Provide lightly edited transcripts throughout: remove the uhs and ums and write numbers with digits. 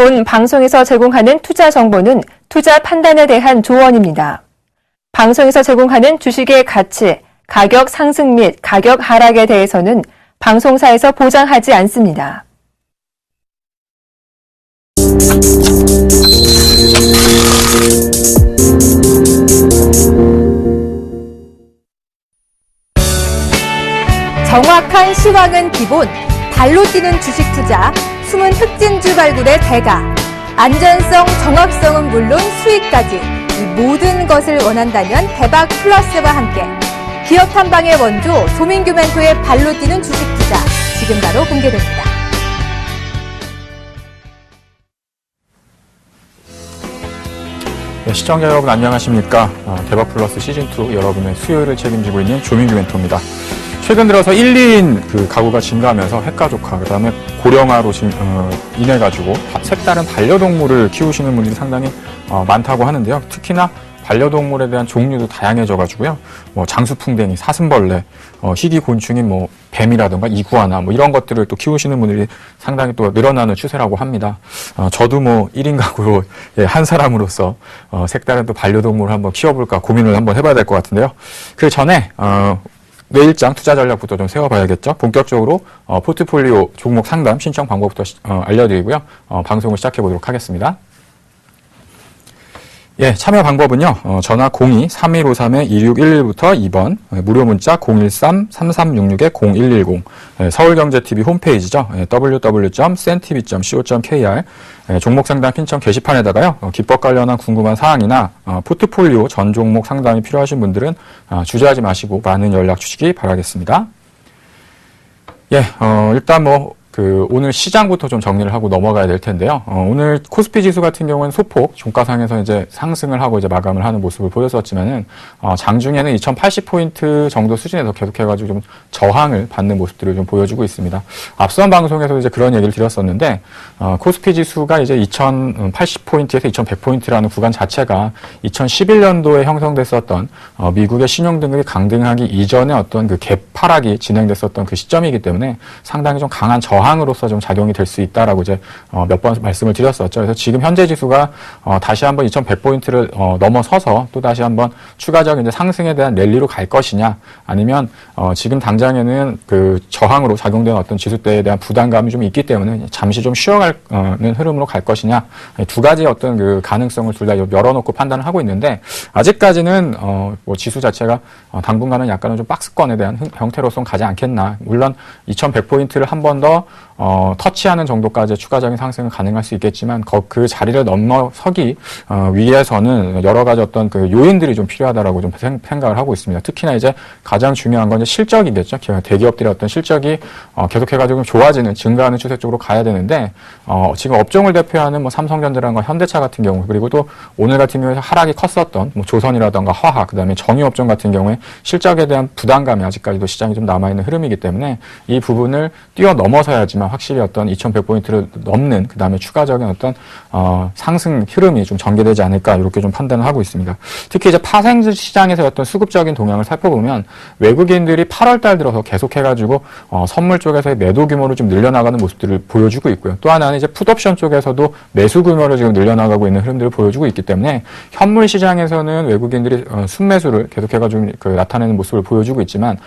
본 방송에서 제공하는 투자 정보는 투자 판단에 대한 조언입니다. 방송에서 제공하는 주식의 가치, 가격 상승 및 가격 하락에 대해서는 방송사에서 보장하지 않습니다. 정확한 시황은 기본, 발로 뛰는 주식 투자, 숨은 흑진주 발굴의 대가, 안전성, 정확성은 물론 수익까지 이 모든 것을 원한다면 대박 플러스와 함께 기업 탐방의 원조 조민규 멘토의 발로 뛰는 주식 투자 지금 바로 공개됩니다. 네, 시청자 여러분 안녕하십니까? 대박 플러스 시즌2 여러분의 수요일을 책임지고 있는 조민규 멘토입니다. 최근 들어서 1, 2인 그 가구가 증가하면서 핵가족화, 그 다음에 고령화로 인해가지고 색다른 반려동물을 키우시는 분들이 상당히 많다고 하는데요. 특히나 반려동물에 대한 종류도 다양해져가지고요. 뭐 장수풍뎅이, 사슴벌레, 희귀곤충인 뭐 뱀이라든가 이구아나 뭐 이런 것들을 또 키우시는 분들이 상당히 또 늘어나는 추세라고 합니다. 저도 뭐 1인 가구로 한 사람으로서 색다른 또 반려동물을 한번 키워볼까 고민을 한번 해봐야 될 것 같은데요. 그 전에 내일장 투자 전략부터 좀 세워봐야겠죠. 본격적으로 포트폴리오 종목 상담 신청 방법부터 알려드리고요. 방송을 시작해보도록 하겠습니다. 예, 참여 방법은요. 전화 02-3153-2611부터 2번, 무료 문자 013-3366-0110, 서울경제TV 홈페이지죠. www.cntv.co.kr, 종목 상담 신청 게시판에다가요. 기법 관련한 궁금한 사항이나 포트폴리오 전 종목 상담이 필요하신 분들은 주저하지 마시고 많은 연락 주시기 바라겠습니다. 예, 일단 오늘 시장부터 좀 정리를 하고 넘어가야 될 텐데요. 오늘 코스피 지수 같은 경우는 소폭 종가상에서 이제 상승을 하고 이제 마감을 하는 모습을 보였었지만은, 장중에는 2080포인트 정도 수준에서 계속해가지고 좀 저항을 받는 모습들을 좀 보여주고 있습니다. 앞선 방송에서 이제 그런 얘기를 드렸었는데, 코스피 지수가 이제 2080포인트에서 2100포인트라는 구간 자체가 2011년도에 형성됐었던, 미국의 신용등급이 강등하기 이전에 어떤 그 갭하락이 진행됐었던 그 시점이기 때문에 상당히 좀 강한 저항으로서 좀 작용이 될 수 있다라고 이제 몇 번 말씀을 드렸었죠. 그래서 지금 현재 지수가 다시 한번 2100포인트를 넘어서서 또 다시 한번 추가적인 이제 상승에 대한 랠리로 갈 것이냐, 아니면 지금 당장에는 그 저항으로 작용되는 어떤 지수대에 대한 부담감이 좀 있기 때문에 잠시 좀 쉬어가는 흐름으로 갈 것이냐, 두 가지 어떤 그 가능성을 둘 다 열어놓고 판단을 하고 있는데, 아직까지는 지수 자체가 당분간은 약간은 좀 박스권에 대한 형태로선 가지 않겠나. 물론 2100포인트를 한 번 더 터치하는 정도까지 추가적인 상승은 가능할 수 있겠지만, 그 자리를 넘어서기 위해서는 여러 가지 어떤 그 요인들이 좀 필요하다라고 좀 생각을 하고 있습니다. 특히나 이제 가장 중요한 건 이제 실적이겠죠. 대기업들의 어떤 실적이 계속해가지고 좋아지는, 증가하는 추세 쪽으로 가야 되는데, 지금 업종을 대표하는 뭐 삼성전자라든가 현대차 같은 경우, 그리고 또 오늘 같은 경우에 하락이 컸었던 뭐 조선이라든가 화학, 그다음에 정유업종 같은 경우에 실적에 대한 부담감이 아직까지도 시장이 좀 남아있는 흐름이기 때문에 이 부분을 뛰어넘어서야지만 확실히 어떤 2100포인트를 넘는, 그 다음에 추가적인 어떤 상승 흐름이 좀 전개되지 않을까, 이렇게 좀 판단을 하고 있습니다. 특히 이제 파생 시장에서 어떤 수급적인 동향을 살펴보면 외국인들이 8월달 들어서 계속해가지고 선물 쪽에서의 매도 규모를 좀 늘려나가는 모습들을 보여주고 있고요. 또 하나는 이제 풋옵션 쪽에서도 매수 규모를 지금 늘려나가고 있는 흐름들을 보여주고 있기 때문에 현물 시장에서는 외국인들이 순매수를 계속해가지고 나타내는 모습을 보여주고 있지만,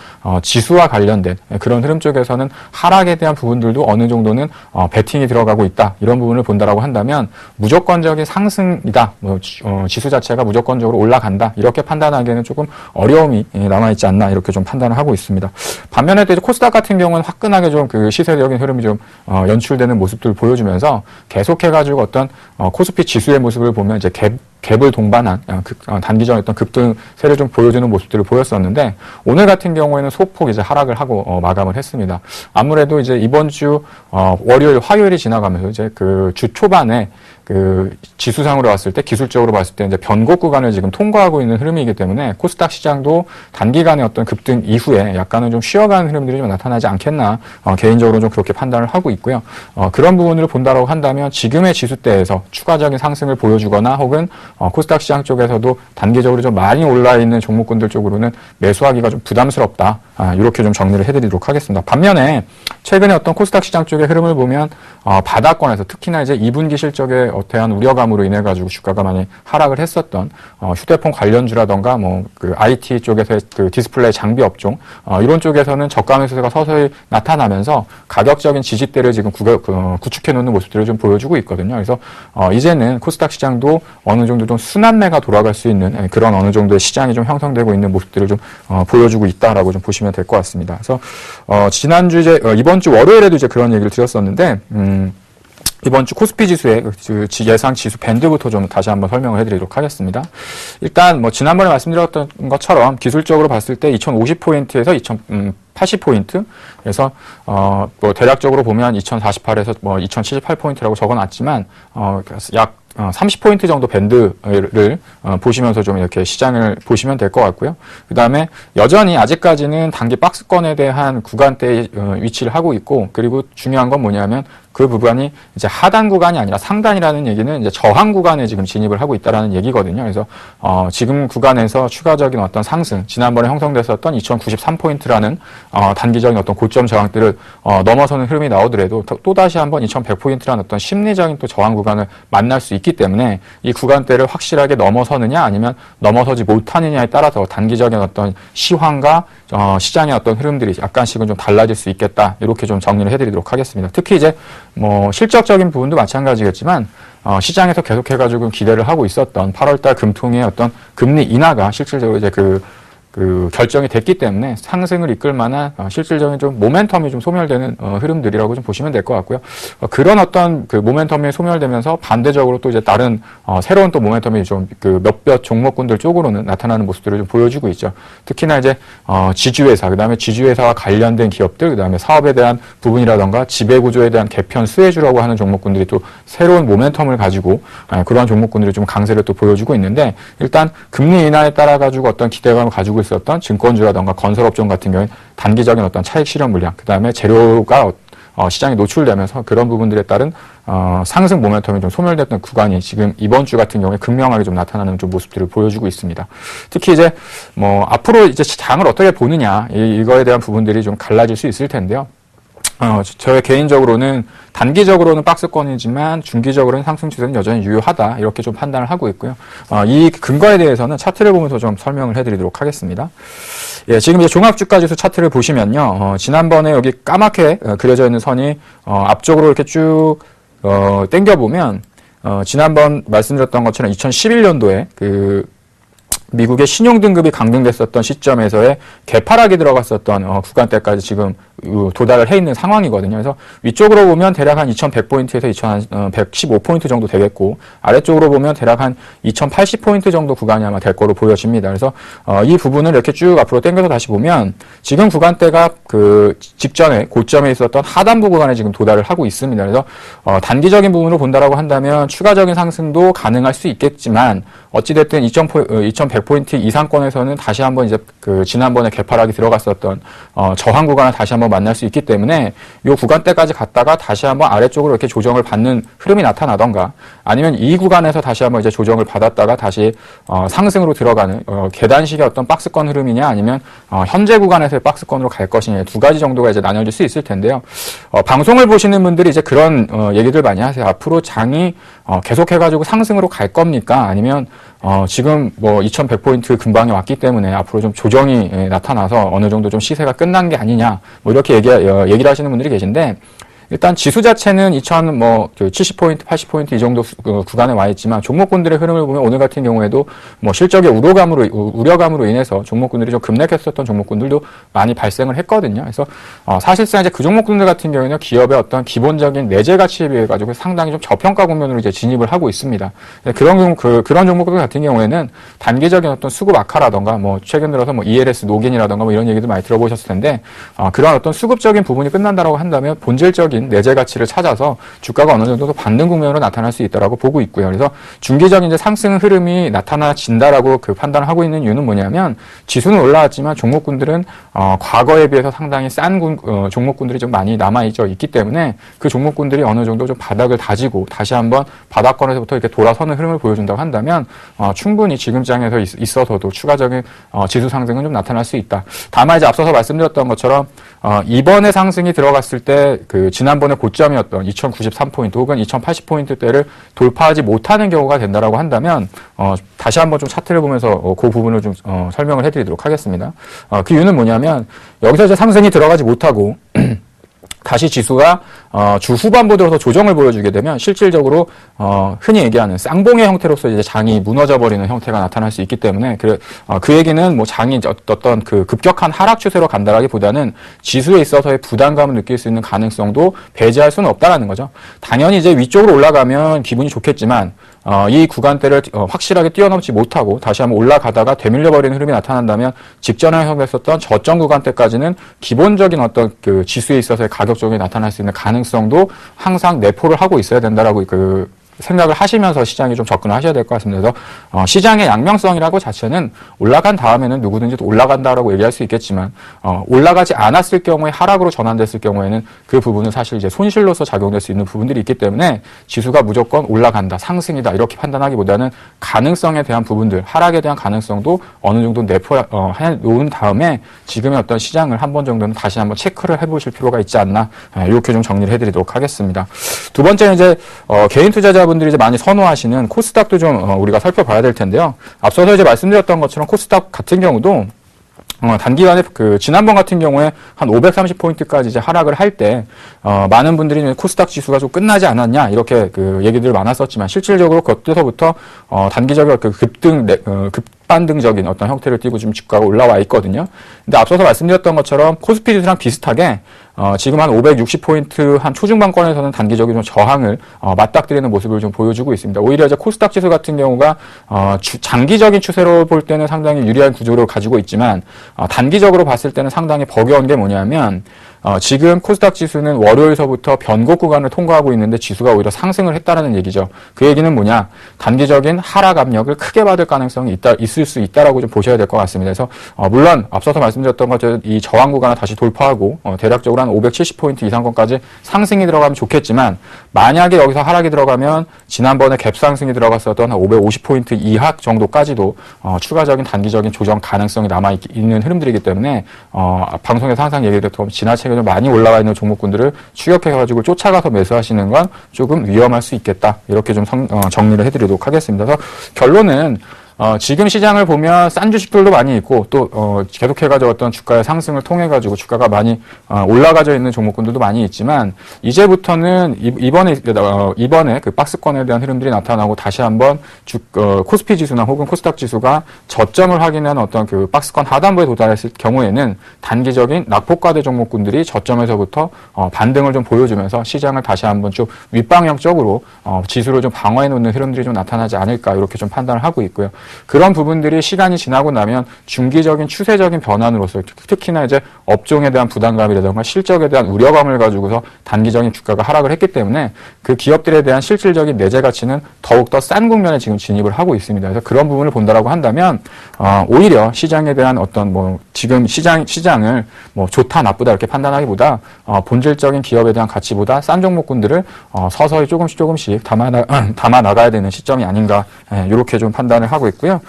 지수와 관련된 그런 흐름 쪽에서는 하락에 대한 부분들도 어느 정도는 베팅이 들어가고 있다, 이런 부분을 본다라고 한다면 무조건적인 상승이다, 지수 자체가 무조건적으로 올라간다, 이렇게 판단하기에는 조금 어려움이 남아있지 않나, 이렇게 좀 판단을 하고 있습니다. 반면에 또 이제 코스닥 같은 경우는 화끈하게 좀 그 시세적인 흐름이 좀 연출되는 모습들을 보여주면서 계속해가지고 어떤 코스피 지수의 모습을 보면 이제 갭을 동반한 단기적 어떤 급등세를 좀 보여주는 모습들을 보였었는데, 오늘 같은 경우에는 소폭 이제 하락을 하고 마감을 했습니다. 아무래도 이제 이번 주 월요일, 화요일이 지나가면서 이제 그 주 초반에 그 지수상으로 봤을 때 기술적으로 봤을 때 이제 변곡 구간을 지금 통과하고 있는 흐름이기 때문에 코스닥 시장도 단기간의 어떤 급등 이후에 약간은 좀 쉬어가는 흐름들이 좀 나타나지 않겠나 개인적으로 좀 그렇게 판단을 하고 있고요. 그런 부분을 본다라고 한다면 지금의 지수대에서 추가적인 상승을 보여주거나 혹은 코스닥 시장 쪽에서도 단기적으로 좀 많이 올라 있는 종목군들 쪽으로는 매수하기가 좀 부담스럽다. 이렇게 좀 정리를 해드리도록 하겠습니다. 반면에 최근에 어떤 코스닥 시장 쪽의 흐름을 보면 바닥권에서 특히나 이제 2분기 실적에 어떠한 우려감으로 인해 가지고 주가가 많이 하락을 했었던 휴대폰 관련주라던가 뭐 그 IT 쪽에서의 그 디스플레이 장비 업종 이런 쪽에서는 저가 매수세가 서서히 나타나면서 가격적인 지지대를 지금 구축해 놓는 모습들을 좀 보여주고 있거든요. 그래서 이제는 코스닥 시장도 어느 정도 좀 순환매가 돌아갈 수 있는 그런 어느 정도의 시장이 좀 형성되고 있는 모습들을 좀 보여주고 있다라고 좀 보시면 될 것 같습니다. 그래서 지난주 이제 이번 주 월요일에도 이제 그런 얘기를 드렸었는데 이번 주 코스피 지수의 예상 지수 밴드부터 좀 다시 한번 설명을 해드리도록 하겠습니다. 일단 뭐 지난번에 말씀드렸던 것처럼 기술적으로 봤을 때 2050포인트에서 2080포인트 그래서 뭐 대략적으로 보면 2048에서 뭐 2078포인트라고 적어놨지만 약 30포인트 정도 밴드를 보시면서 좀 이렇게 시장을 보시면 될 것 같고요. 그 다음에 여전히 아직까지는 단기 박스권에 대한 구간대에 위치를 하고 있고, 그리고 중요한 건 뭐냐면 그 부분이 이제 하단 구간이 아니라 상단이라는 얘기는 이제 저항 구간에 지금 진입을 하고 있다라는 얘기거든요. 그래서 지금 구간에서 추가적인 어떤 상승, 지난번에 형성됐었던 2093포인트라는 단기적인 어떤 고점 저항대를 넘어서는 흐름이 나오더라도 또 다시 한번 2100포인트라는 어떤 심리적인 또 저항 구간을 만날 수 있기 때문에 이 구간대를 확실하게 넘어서느냐 아니면 넘어서지 못하느냐에 따라서 단기적인 어떤 시황과 시장의 어떤 흐름들이 약간씩은 좀 달라질 수 있겠다. 이렇게 좀 정리를 해드리도록 하겠습니다. 특히 이제 뭐 실적적인 부분도 마찬가지겠지만 시장에서 계속해가지고 기대를 하고 있었던 8월달 금통의 어떤 금리 인하가 실질적으로 이제 그 결정이 됐기 때문에 상승을 이끌 만한 실질적인 좀 모멘텀이 좀 소멸되는 흐름들이라고 좀 보시면 될 것 같고요. 그런 어떤 그 모멘텀이 소멸되면서 반대적으로 또 이제 다른 새로운 또 모멘텀이 좀 그 몇몇 종목군들 쪽으로는 나타나는 모습들을 좀 보여주고 있죠. 특히나 이제 지주회사, 그다음에 지주회사와 관련된 기업들, 그다음에 사업에 대한 부분이라던가 지배구조에 대한 개편 수혜주라고 하는 종목군들이 또 새로운 모멘텀을 가지고 그러한 종목군들이 좀 강세를 또 보여주고 있는데, 일단 금리 인하에 따라 가지고 어떤 기대감을 가지고 있었던 증권주라던가 건설업종 같은 경우에 단기적인 어떤 차익 실현 물량, 그 다음에 재료가 시장에 노출되면서 그런 부분들에 따른 상승 모멘텀이 좀 소멸됐던 구간이 지금 이번 주 같은 경우에 극명하게 좀 나타나는 좀 모습들을 보여주고 있습니다. 특히 이제 뭐 앞으로 이제 장을 어떻게 보느냐 이거에 대한 부분들이 좀 갈라질 수 있을 텐데요. 저의 개인적으로는 단기적으로는 박스권이지만 중기적으로는 상승 추세는 여전히 유효하다, 이렇게 좀 판단을 하고 있고요. 이 근거에 대해서는 차트를 보면서 좀 설명을 해드리도록 하겠습니다. 예, 지금 이제 종합주가지수 차트를 보시면요, 지난번에 여기 까맣게 그려져 있는 선이 앞쪽으로 이렇게 쭉 당겨보면 지난번 말씀드렸던 것처럼 2011년도에 그 미국의 신용등급이 강등됐었던 시점에서의 개파락이 들어갔었던 구간대까지 지금 도달을 해 있는 상황이거든요. 그래서 위쪽으로 보면 대략 한 2100포인트에서 2115포인트 정도 되겠고, 아래쪽으로 보면 대략 한 2080포인트 정도 구간이 아마 될 거로 보여집니다. 그래서 이 부분을 이렇게 쭉 앞으로 당겨서 다시 보면 지금 구간대가 그 직전에 고점에 있었던 하단부 구간에 지금 도달을 하고 있습니다. 그래서 단기적인 부분으로 본다라고 한다면 추가적인 상승도 가능할 수 있겠지만, 어찌됐든 2100포인트 이상권에서는 다시 한번 이제 그 지난번에 개파락이 들어갔었던 저항 구간을 다시 한번 만날 수 있기 때문에 이 구간대까지 갔다가 다시 한번 아래쪽으로 이렇게 조정을 받는 흐름이 나타나던가, 아니면 이 구간에서 다시 한번 이제 조정을 받았다가 다시 상승으로 들어가는 계단식의 어떤 박스권 흐름이냐, 아니면 현재 구간에서의 박스권으로 갈 것이냐, 두 가지 정도가 이제 나뉘어질 수 있을 텐데요. 방송을 보시는 분들이 이제 그런 얘기들 많이 하세요. 앞으로 장이 계속해가지고 상승으로 갈 겁니까? 아니면 지금 뭐 2100포인트 근방에 왔기 때문에 앞으로 좀 조정이 나타나서 어느 정도 좀 시세가 끝난 게 아니냐, 뭐 이렇게 얘기를 하시는 분들이 계신데, 일단 지수 자체는 70포인트, 80포인트 이 정도 구간에 와 있지만 종목군들의 흐름을 보면 오늘 같은 경우에도 뭐 실적의 우려감으로 인해서 종목군들이 좀 급락했었던 종목군들도 많이 발생을 했거든요. 그래서 사실상 이제 그 종목군들 같은 경우에는 기업의 어떤 기본적인 내재 가치에 비해 가지고 상당히 좀 저평가 국면으로 이제 진입을 하고 있습니다. 그런 종목들 같은 경우에는 단기적인 어떤 수급 악화라던가, 뭐 최근 들어서 뭐 ELS 노겐이라던가 뭐 이런 얘기도 많이 들어보셨을 텐데, 그런 어떤 수급적인 부분이 끝난다라고 한다면 본질적인 실질적인 내재 가치를 찾아서 주가가 어느 정도 반등 국면으로 나타날 수 있다라고 보고 있고요. 그래서 중기적인 이제 상승 흐름이 나타나진다라고 그 판단을 하고 있는 이유는 뭐냐면 지수는 올라왔지만 종목군들은 과거에 비해서 상당히 싼 종목군들이 좀 많이 있기 때문에 그 종목군들이 어느 정도 좀 바닥을 다지고 다시 한번 바닥권에서부터 이렇게 돌아서는 흐름을 보여준다고 한다면 충분히 지금 장에서 있어서도 추가적인 지수 상승은 좀 나타날 수 있다. 다만 이제 앞서서 말씀드렸던 것처럼 이번에 상승이 들어갔을 때 그 지난번에 고점이었던 2093포인트 혹은 2080포인트대를 돌파하지 못하는 경우가 된다라고 한다면 다시 한번 좀 차트를 보면서 그 부분을 좀 설명을 해드리도록 하겠습니다. 그 이유는 뭐냐면 여기서 이제 상승이 들어가지 못하고 다시 지수가 주 후반부 들어서 조정을 보여주게 되면 실질적으로 흔히 얘기하는 쌍봉의 형태로서 이제 장이 무너져 버리는 형태가 나타날 수 있기 때문에 그 얘기는 뭐 장이 어떤 그 급격한 하락 추세로 간다라기보다는 지수에 있어서의 부담감을 느낄 수 있는 가능성도 배제할 수는 없다라는 거죠. 당연히 이제 위쪽으로 올라가면 기분이 좋겠지만 이 구간대를 확실하게 뛰어넘지 못하고 다시 한번 올라가다가 되밀려버리는 흐름이 나타난다면 직전에 형성됐었던 저점 구간대까지는 기본적인 어떤 그 지수에 있어서의 가격 조정이 나타날 수 있는 가능성도 항상 내포를 하고 있어야 된다라고 생각을 하시면서 시장에 좀 접근을 하셔야 될 것 같습니다. 그래서 시장의 양면성이라고 자체는 올라간 다음에는 누구든지 올라간다라고 얘기할 수 있겠지만 올라가지 않았을 경우에 하락으로 전환됐을 경우에는 그 부분은 사실 이제 손실로서 작용될 수 있는 부분들이 있기 때문에 지수가 무조건 올라간다, 상승이다 이렇게 판단하기보다는 가능성에 대한 부분들, 하락에 대한 가능성도 어느 정도 내포해 놓은 다음에 지금의 어떤 시장을 한 번 정도는 다시 한번 체크를 해보실 필요가 있지 않나 이렇게 좀 정리를 해드리도록 하겠습니다. 두 번째는 이제 개인 투자자분들이 이제 많이 선호하시는 코스닥도 좀 우리가 살펴봐야 될 텐데요. 앞서서 이제 말씀드렸던 것처럼 코스닥 같은 경우도 단기간에 지난번 같은 경우에 한 530포인트까지 이제 하락을 할 때 많은 분들이 코스닥 지수가 좀 끝나지 않았냐 이렇게 얘기들 많았었지만 실질적으로 그때서부터 단기적인 급반등적인 어떤 형태를 띠고 지금 주가가 올라와 있거든요. 근데 앞서서 말씀드렸던 것처럼 코스피 지수랑 비슷하게 지금 한 560포인트 한 초중반권에서는 단기적인 좀 저항을 맞닥뜨리는 모습을 좀 보여주고 있습니다. 오히려 이제 코스닥 지수 같은 경우가 장기적인 추세로 볼 때는 상당히 유리한 구조를 가지고 있지만 단기적으로 봤을 때는 상당히 버거운 게 뭐냐면 지금 코스닥 지수는 월요일서부터 변곡 구간을 통과하고 있는데 지수가 오히려 상승을 했다라는 얘기죠. 그 얘기는 뭐냐? 단기적인 하락 압력을 크게 받을 가능성이 있을 수 있다라고 좀 보셔야 될 것 같습니다. 그래서 물론 앞서서 말씀드렸던 것처럼 이 저항 구간을 다시 돌파하고 대략적으로 한 570포인트 이상권까지 상승이 들어가면 좋겠지만 만약에 여기서 하락이 들어가면 지난번에 갭 상승이 들어갔었던 한 550포인트 이하 정도까지도 추가적인 단기적인 조정 가능성이 남아있는 흐름들이기 때문에 방송에서 항상 얘기드렸던 지나치게 좀 많이 올라와 있는 종목군들을 추격해가지고 쫓아가서 매수하시는 건 조금 위험할 수 있겠다. 이렇게 좀 정리를 해드리도록 하겠습니다. 그래서 결론은 지금 시장을 보면 싼 주식들도 많이 있고 또 계속해가지고 어떤 주가의 상승을 통해가지고 주가가 많이 올라가져 있는 종목군들도 많이 있지만 이제부터는 이번에 그 박스권에 대한 흐름들이 나타나고 다시 한번 코스피 지수나 혹은 코스닥 지수가 저점을 확인한 어떤 그 박스권 하단부에 도달했을 경우에는 단기적인 낙폭과대 종목군들이 저점에서부터 반등을 좀 보여주면서 시장을 다시 한번 좀 윗방향적으로 지수를 좀 방어해 놓는 흐름들이 좀 나타나지 않을까 이렇게 좀 판단을 하고 있고요. 그런 부분들이 시간이 지나고 나면 중기적인 추세적인 변환으로서 특히나 이제 업종에 대한 부담감이라든가 실적에 대한 우려감을 가지고서 단기적인 주가가 하락을 했기 때문에 그 기업들에 대한 실질적인 내재 가치는 더욱더 싼 국면에 지금 진입을 하고 있습니다. 그래서 그런 부분을 본다라고 한다면 오히려 시장에 대한 어떤 지금 시장을 좋다 나쁘다 이렇게 판단하기보다 본질적인 기업에 대한 가치보다 싼 종목군들을 서서히 조금씩 담아 나가야 되는 시점이 아닌가 이렇게 좀 판단을 하고 있고요.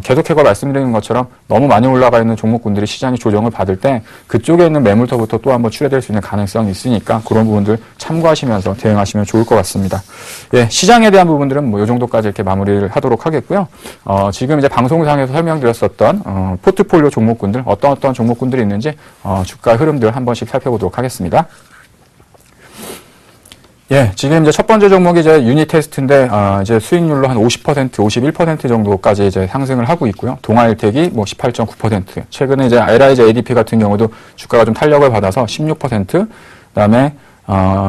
계속해서 말씀드리는 것처럼 너무 많이 올라가 있는 종목군들이 시장이 조정을 받을 때 그쪽에 있는 매물터부터 또 한번 출회될 수 있는 가능성이 있으니까 그런 부분들 참고하시면서 대응하시면 좋을 것 같습니다. 예, 시장에 대한 부분들은 이 정도까지 이렇게 마무리를 하도록 하겠고요. 지금 이제 방송상에서 설명드렸었던 포트폴리오 종목군들 어떤 종목군들이 있는지 주가 흐름들 한 번씩 살펴보도록 하겠습니다. 예, 지금 이제 첫 번째 종목이 이제 유닛 테스트인데, 이제 수익률로 한 50%, 51% 정도까지 이제 상승을 하고 있고요. 동아일텍이 18.9%. 최근에 이제 LIG ADP 같은 경우도 주가가 좀 탄력을 받아서 16%. 그다음에,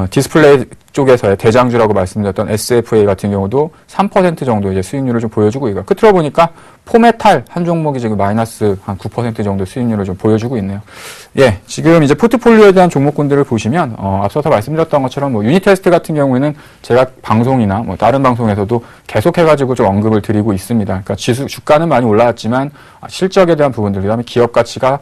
디스플레이 쪽에서의 대장주라고 말씀드렸던 SFA 같은 경우도 3% 정도 이제 수익률을 좀 보여주고 있고요. 끝으로 보니까 포메탈 한 종목이 지금 마이너스 한 9% 정도 수익률을 좀 보여주고 있네요. 예, 지금 이제 포트폴리오에 대한 종목군들을 보시면, 앞서서 말씀드렸던 것처럼 뭐 유니테스트 같은 경우에는 제가 방송이나 뭐 다른 방송에서도 계속해가지고 좀 언급을 드리고 있습니다. 그러니까 주가는 많이 올라왔지만 실적에 대한 부분들, 그다음에 기업 가치가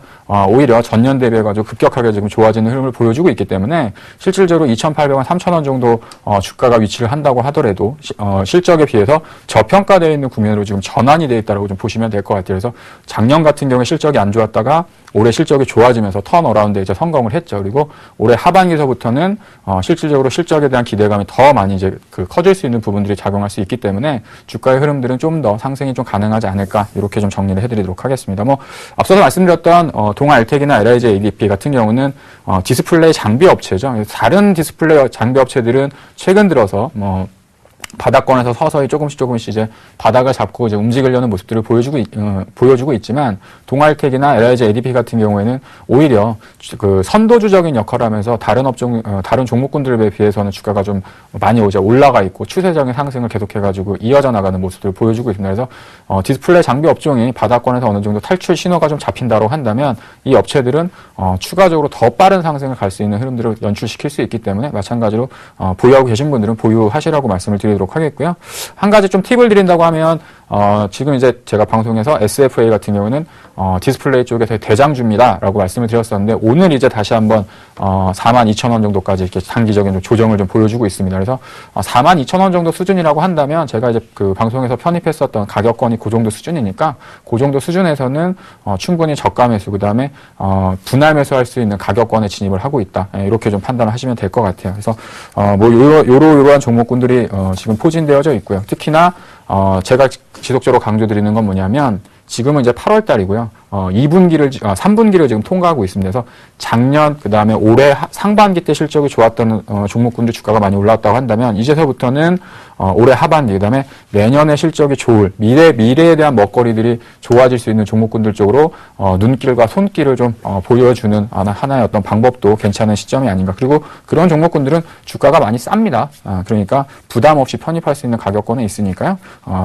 오히려 전년 대비해가지고 급격하게 지금 좋아지는 흐름을 보여주고 있기 때문에 실질적으로 2,800원, 3,000원 정도 주가가 위치를 한다고 하더라도 실적에 비해서 저평가되어 있는 국면으로 지금 전환이 되어 있다고 좀 보시면 될 것 같아요. 그래서 작년 같은 경우에 실적이 안 좋았다가 올해 실적이 좋아지면서 턴어라운드에 이제 성공을 했죠. 그리고 올해 하반기서부터는 실질적으로 실적에 대한 기대감이 더 많이 이제 커질 수 있는 부분들이 작용할 수 있기 때문에 주가의 흐름들은 좀 더 상승이 좀 가능하지 않을까 이렇게 좀 정리를 해드리도록 하겠습니다. 뭐 앞서서 말씀드렸던 동아 알텍이나 LIG ADP 같은 경우는 디스플레이 장비 업체죠. 다른 디스플레이 장비 업체들은 최근 들어서 뭐 바닥권에서 서서히 조금씩 이제 바닥을 잡고 이제 움직이려는 모습들을 보여주고 있지만 동아일텍이나 LIG ADP 같은 경우에는 오히려 그 선도주적인 역할을 하면서 다른 종목군들에 비해서는 주가가 좀 많이 이제 올라가 있고 추세적인 상승을 계속해가지고 이어져 나가는 모습들을 보여주고 있습니다. 그래서 디스플레이 장비 업종이 바닥권에서 어느 정도 탈출 신호가 좀 잡힌다고 한다면 이 업체들은 추가적으로 더 빠른 상승을 갈 수 있는 흐름들을 연출시킬 수 있기 때문에 마찬가지로 보유하고 계신 분들은 보유하시라고 말씀을 드리도록 하겠고요. 한 가지 좀 팁을 드린다고 하면 지금 이제 제가 방송에서 SFA 같은 경우는 디스플레이 쪽에서 대장주입니다라고 말씀을 드렸었는데 오늘 이제 다시 한번 42,000원 정도까지 이렇게 단기적인 조정을 좀 보여주고 있습니다. 그래서 42,000원 정도 수준이라고 한다면 제가 이제 그 방송에서 편입했었던 가격권이 그 정도 수준이니까 그 정도 수준에서는 충분히 저가 매수 그다음에 분할 매수할 수 있는 가격권에 진입을 하고 있다. 이렇게 좀 판단을 하시면 될 것 같아요. 그래서 뭐 요러한 종목군들이 지금 포진되어져 있고요. 특히나 제가 지속적으로 강조드리는 건 뭐냐면 지금은 이제 8월 달이고요. 3분기를 지금 통과하고 있습니다. 그래서 작년, 그 다음에 올해 상반기 때 실적이 좋았던 종목군들 주가가 많이 올라왔다고 한다면 이제서부터는 올해 하반기, 그 다음에 내년에 실적이 좋을 미래에 대한 먹거리들이 좋아질 수 있는 종목군들 쪽으로 눈길과 손길을 좀 보여주는 하나의 어떤 방법도 괜찮은 시점이 아닌가. 그리고 그런 종목군들은 주가가 많이 쌉니다. 그러니까 부담 없이 편입할 수 있는 가격권에 있으니까요.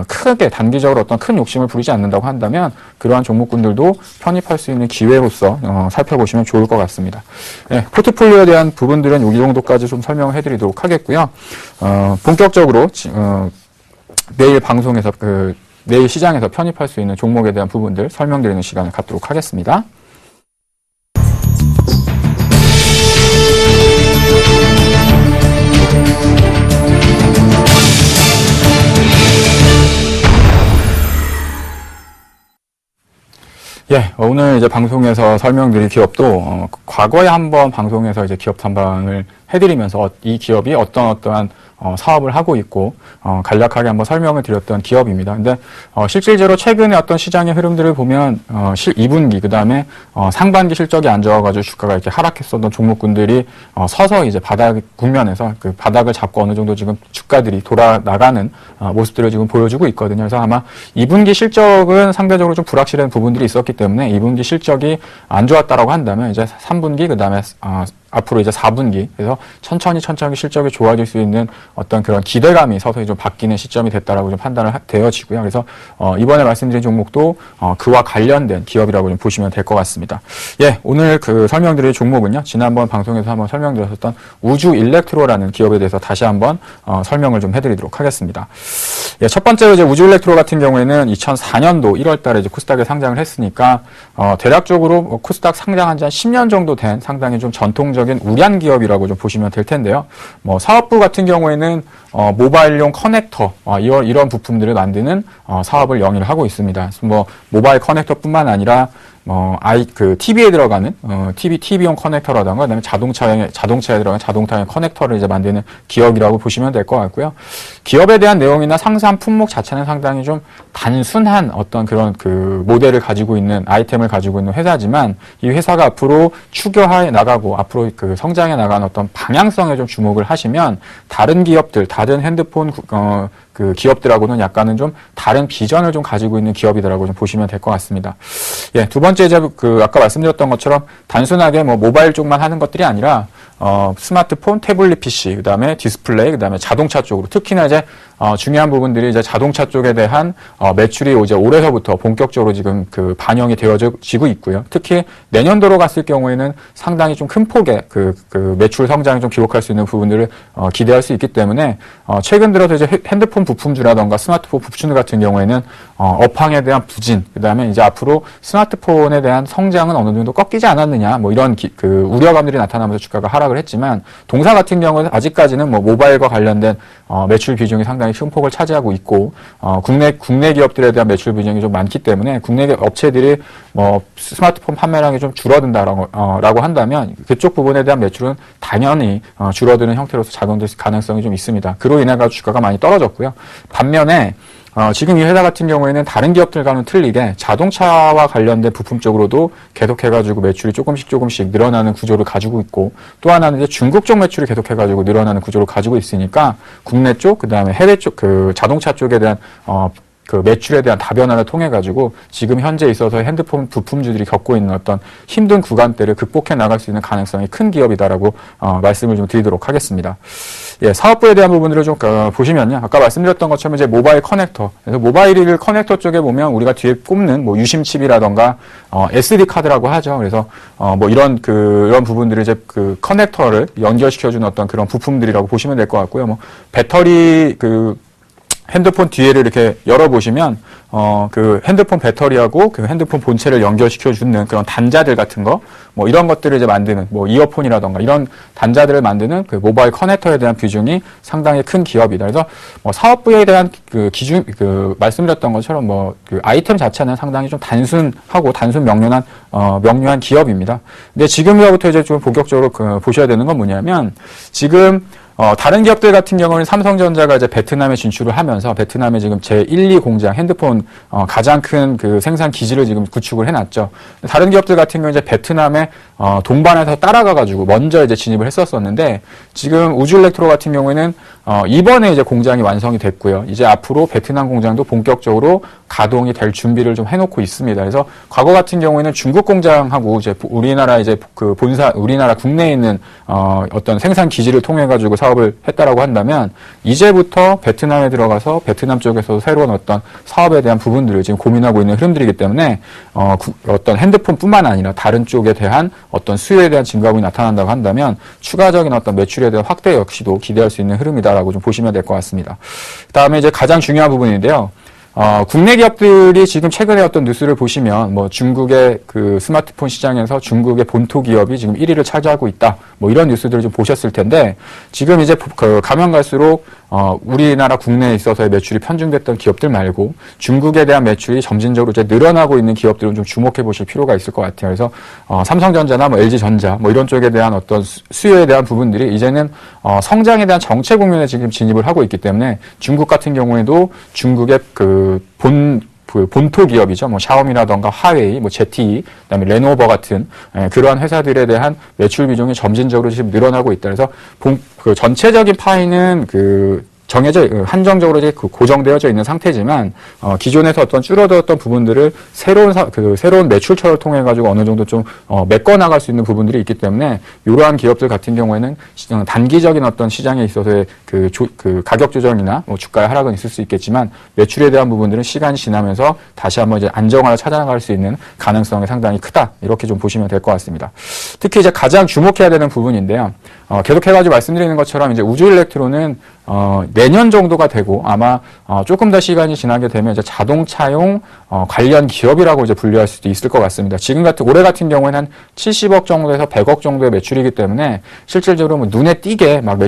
크게 단기적으로 어떤 큰 욕심을 부리지 않는다고 한다면 그러한 종목군들도 편입할 수 있는 기회로서 살펴보시면 좋을 것 같습니다. 네, 포트폴리오에 대한 부분들은 여기 정도까지 좀 설명을 해드리도록 하겠고요. 본격적으로 내일 방송에서 내일 시장에서 편입할 수 있는 종목에 대한 부분들 설명드리는 시간을 갖도록 하겠습니다. 예, 오늘 이제 방송에서 설명드릴 기업도 과거에 한번 방송에서 이제 기업 탐방을 해드리면서 이 기업이 어떠한 사업을 하고 있고 간략하게 한번 설명을 드렸던 기업입니다. 근데 실질적으로 최근에 어떤 시장의 흐름들을 보면 2분기 그다음에 상반기 실적이 안 좋아가지고 주가가 이렇게 하락했었던 종목군들이 서서히 이제 바닥 국면에서 그 바닥을 잡고 어느 정도 지금 주가들이 돌아 나가는 모습들을 지금 보여주고 있거든요. 그래서 아마 2분기 실적은 상대적으로 좀 불확실한 부분들이 있었기 때문에 2분기 실적이 안 좋았다라고 한다면 이제 3분기 그다음에 앞으로 이제 4분기 그래서 천천히 실적이 좋아질 수 있는 어떤 그런 기대감이 서서히 좀 바뀌는 시점이 됐다라고 좀 판단을 되어지고요. 그래서 이번에 말씀드린 종목도 그와 관련된 기업이라고 좀 보시면 될 것 같습니다. 예, 오늘 설명드릴 종목은요. 지난번 방송에서 한번 설명드렸었던 우주 일렉트로라는 기업에 대해서 다시 한번 설명을 좀 해드리도록 하겠습니다. 예, 첫 번째로 이제 우주 일렉트로 같은 경우에는 2004년도 1월달에 이제 코스닥에 상장을 했으니까 대략적으로 코스닥 상장한 지 한 10년 정도 된 상당히 좀 전통적인 우량 기업이라고 좀 보시면 될 텐데요. 뭐 사업부 같은 경우에는 모바일용 커넥터 이런 부품들을 만드는 사업을 영위를 하고 있습니다. 그래서 뭐 모바일 커넥터뿐만 아니라 TV에 들어가는, TV용 커넥터라던가, 그다음에 자동차에 들어가는 자동차용 커넥터를 이제 만드는 기업이라고 보시면 될 것 같고요. 기업에 대한 내용이나 상세한 품목 자체는 상당히 좀 단순한 어떤 그런 모델을 가지고 있는, 아이템을 가지고 있는 회사지만, 이 회사가 앞으로 추격해 나가고, 앞으로 성장해 나가는 어떤 방향성에 좀 주목을 하시면, 다른 기업들, 다른 핸드폰, 기업들하고는 약간은 좀 다른 비전을 좀 가지고 있는 기업이다라고 좀 보시면 될 것 같습니다. 예, 두 번째 이제 아까 말씀드렸던 것처럼 단순하게 뭐 모바일 쪽만 하는 것들이 아니라 스마트폰, 태블릿 PC, 그다음에 디스플레이, 그다음에 자동차 쪽으로 특히나 이제 중요한 부분들이 이제 자동차 쪽에 대한 매출이 이제 올해서부터 본격적으로 지금 그 반영이 되어지고 있고요. 특히 내년도로 갔을 경우에는 상당히 좀 큰 폭의 그 매출 성장을 좀 기록할 수 있는 부분들을 기대할 수 있기 때문에 최근 들어서 이제 핸드폰 부품주라던가 스마트폰 부품주 같은 경우에는 업황에 대한 부진, 그다음에 이제 앞으로 스마트폰에 대한 성장은 어느 정도 꺾이지 않았느냐, 뭐 이런 그 우려감들이 나타나면서 주가가 하락을 했지만, 동사 같은 경우는 아직까지는 뭐 모바일과 관련된 매출 비중이 상당히 큰 폭을 차지하고 있고, 국내 기업들에 대한 매출 비중이 좀 많기 때문에 국내 업체들이 뭐 스마트폰 판매량이 좀 줄어든다라고 한다면 그쪽 부분에 대한 매출은 당연히 줄어드는 형태로서 작용될 가능성이 좀 있습니다. 그로 인해 가지고 주가가 많이 떨어졌고요. 반면에 지금 이 회사 같은 경우에는 다른 기업들과는 틀리게 자동차와 관련된 부품 쪽으로도 계속해가지고 매출이 조금씩 늘어나는 구조를 가지고 있고, 또 하나는 이제 중국 쪽 매출이 계속해가지고 늘어나는 구조를 가지고 있으니까 국내 쪽, 그 다음에 해외 쪽, 그 자동차 쪽에 대한 그 매출에 대한 다변화를 통해 가지고 지금 현재 있어서 핸드폰 부품주들이 겪고 있는 어떤 힘든 구간대를 극복해 나갈 수 있는 가능성이 큰 기업이다라고 말씀을 좀 드리도록 하겠습니다. 예, 사업부에 대한 부분들을 좀 보시면요, 아까 말씀드렸던 것처럼 이제 모바일 커넥터, 그래서 모바일 커넥터 쪽에 보면 우리가 뒤에 꼽는 뭐 유심칩이라던가 SD 카드라고 하죠. 그래서 뭐 이런 부분들을 이제 그 커넥터를 연결시켜주는 어떤 그런 부품들이라고 보시면 될 것 같고요. 뭐 배터리 핸드폰 뒤에를 이렇게 열어보시면, 그 핸드폰 배터리하고 그 핸드폰 본체를 연결시켜주는 그런 단자들 같은 거, 뭐 이런 것들을 이제 만드는, 뭐 이어폰이라던가 이런 단자들을 만드는 그 모바일 커넥터에 대한 비중이 상당히 큰 기업이다. 그래서 뭐 사업부에 대한 그 기준, 말씀드렸던 것처럼 뭐 그 아이템 자체는 상당히 좀 단순하고 명료한 기업입니다. 근데 지금부터 이제 좀 본격적으로 보셔야 되는 건 뭐냐면, 지금 다른 기업들 같은 경우는 삼성전자가 이제 베트남에 진출을 하면서 베트남에 지금 제1, 2 공장 핸드폰 가장 큰 그 생산 기지를 지금 구축을 해놨죠. 다른 기업들 같은 경우는 이제 베트남에 동반해서 따라가가지고 먼저 이제 진입을 했었었는데, 지금 우주일렉트로 같은 경우에는 이번에 이제 공장이 완성이 됐고요. 이제 앞으로 베트남 공장도 본격적으로 가동이 될 준비를 좀 해놓고 있습니다. 그래서 과거 같은 경우에는 중국 공장하고 이제 우리나라 이제 그 우리나라 국내에 있는 어떤 생산 기지를 통해 가지고 사업을 했다라고 한다면, 이제부터 베트남에 들어가서 베트남 쪽에서 새로운 어떤 사업에 대한 부분들을 지금 고민하고 있는 흐름들이기 때문에 어떤 핸드폰뿐만 아니라 다른 쪽에 대한 어떤 수요에 대한 증가분이 나타난다고 한다면 추가적인 어떤 매출에 대한 확대 역시도 기대할 수 있는 흐름이다라고 좀 보시면 될 것 같습니다. 그다음에 이제 가장 중요한 부분인데요. 국내 기업들이 지금 최근에 어떤 뉴스를 보시면 뭐 중국의 그 스마트폰 시장에서 중국의 본토 기업이 지금 1위를 차지하고 있다, 뭐 이런 뉴스들을 좀 보셨을 텐데, 지금 이제 가면 갈수록 우리나라 국내에 있어서의 매출이 편중됐던 기업들 말고 중국에 대한 매출이 점진적으로 이제 늘어나고 있는 기업들은 좀 주목해 보실 필요가 있을 것 같아요. 그래서 삼성전자나 뭐 LG전자 뭐 이런 쪽에 대한 어떤 수요에 대한 부분들이 이제는 성장에 대한 정체 국면에 지금 진입을 하고 있기 때문에, 중국 같은 경우에도 중국의 본토 기업이죠. 뭐 샤오미라던가 하웨이, 뭐 ZTE, 그다음에 레노버 같은 그러한 회사들에 대한 매출 비중이 점진적으로 지금 늘어나고 있다. 그래서 전체적인 파이는 한정적으로 이제 고정되어져 있는 상태지만, 기존에서 어떤 줄어들었던 부분들을 새로운 매출처를 통해 가지고 어느 정도 좀 메꿔 나갈 수 있는 부분들이 있기 때문에, 이러한 기업들 같은 경우에는 단기적인 어떤 시장에 있어서의 가격 조정이나 뭐 주가의 하락은 있을 수 있겠지만, 매출에 대한 부분들은 시간이 지나면서 다시 한번 이제 안정화를 찾아나갈 수 있는 가능성이 상당히 크다, 이렇게 좀 보시면 될 것 같습니다. 특히 이제 가장 주목해야 되는 부분인데요. 계속해가지고 말씀드리는 것처럼 이제 우주일렉트로는 내년 정도가 되고 아마 조금 더 시간이 지나게 되면 이제 자동차용 관련 기업이라고 이제 분류할 수도 있을 것 같습니다. 올해 같은 경우에는 한 70억 정도에서 100억 정도의 매출이기 때문에 실질적으로 뭐 눈에 띄게 막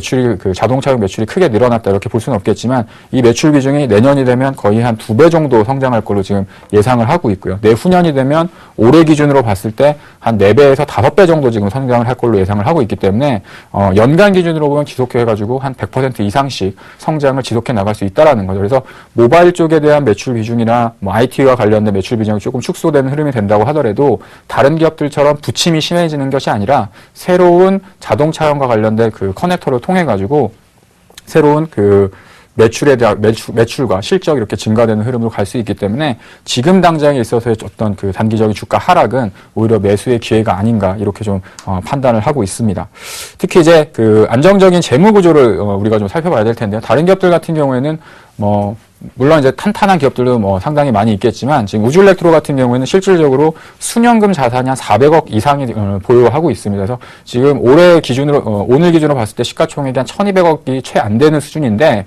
자동차용 매출이 크게 늘어났다 이렇게 볼 수는 없겠지만, 이 매출 비중이 내년이 되면 거의 한 2배 정도 성장할 걸로 지금 예상을 하고 있고요. 내후년이 되면 올해 기준으로 봤을 때 한 4배에서 5배 정도 지금 성장을 할 걸로 예상을 하고 있기 때문에 연간 기준으로 보면 지속해가지고 한 100% 이상씩 성장을 지속해 나갈 수 있다라는 거죠. 그래서 모바일 쪽에 대한 매출 비중이나 뭐 IT와 관련된 매출 비중이 조금 축소되는 흐름이 된다고 하더라도, 다른 기업들처럼 부침이 심해지는 것이 아니라 새로운 자동차용과 관련된 그 커넥터를 통해 가지고 새로운 매출에 대한 매출과 실적이 이렇게 증가되는 흐름으로 갈 수 있기 때문에 지금 당장에 있어서의 어떤 그 단기적인 주가 하락은 오히려 매수의 기회가 아닌가 이렇게 좀 판단을 하고 있습니다. 특히 이제 그 안정적인 재무 구조를 우리가 좀 살펴봐야 될 텐데요. 다른 기업들 같은 경우에는 물론 이제 탄탄한 기업들도 상당히 많이 있겠지만 지금 우주일렉트로 같은 경우에는 실질적으로 순연금 자산이 한 400억 이상이 보유하고 있습니다. 그래서 지금 올해 기준으로 오늘 기준으로 봤을 때 시가총액이 한 1,200억이 채 안 되는 수준인데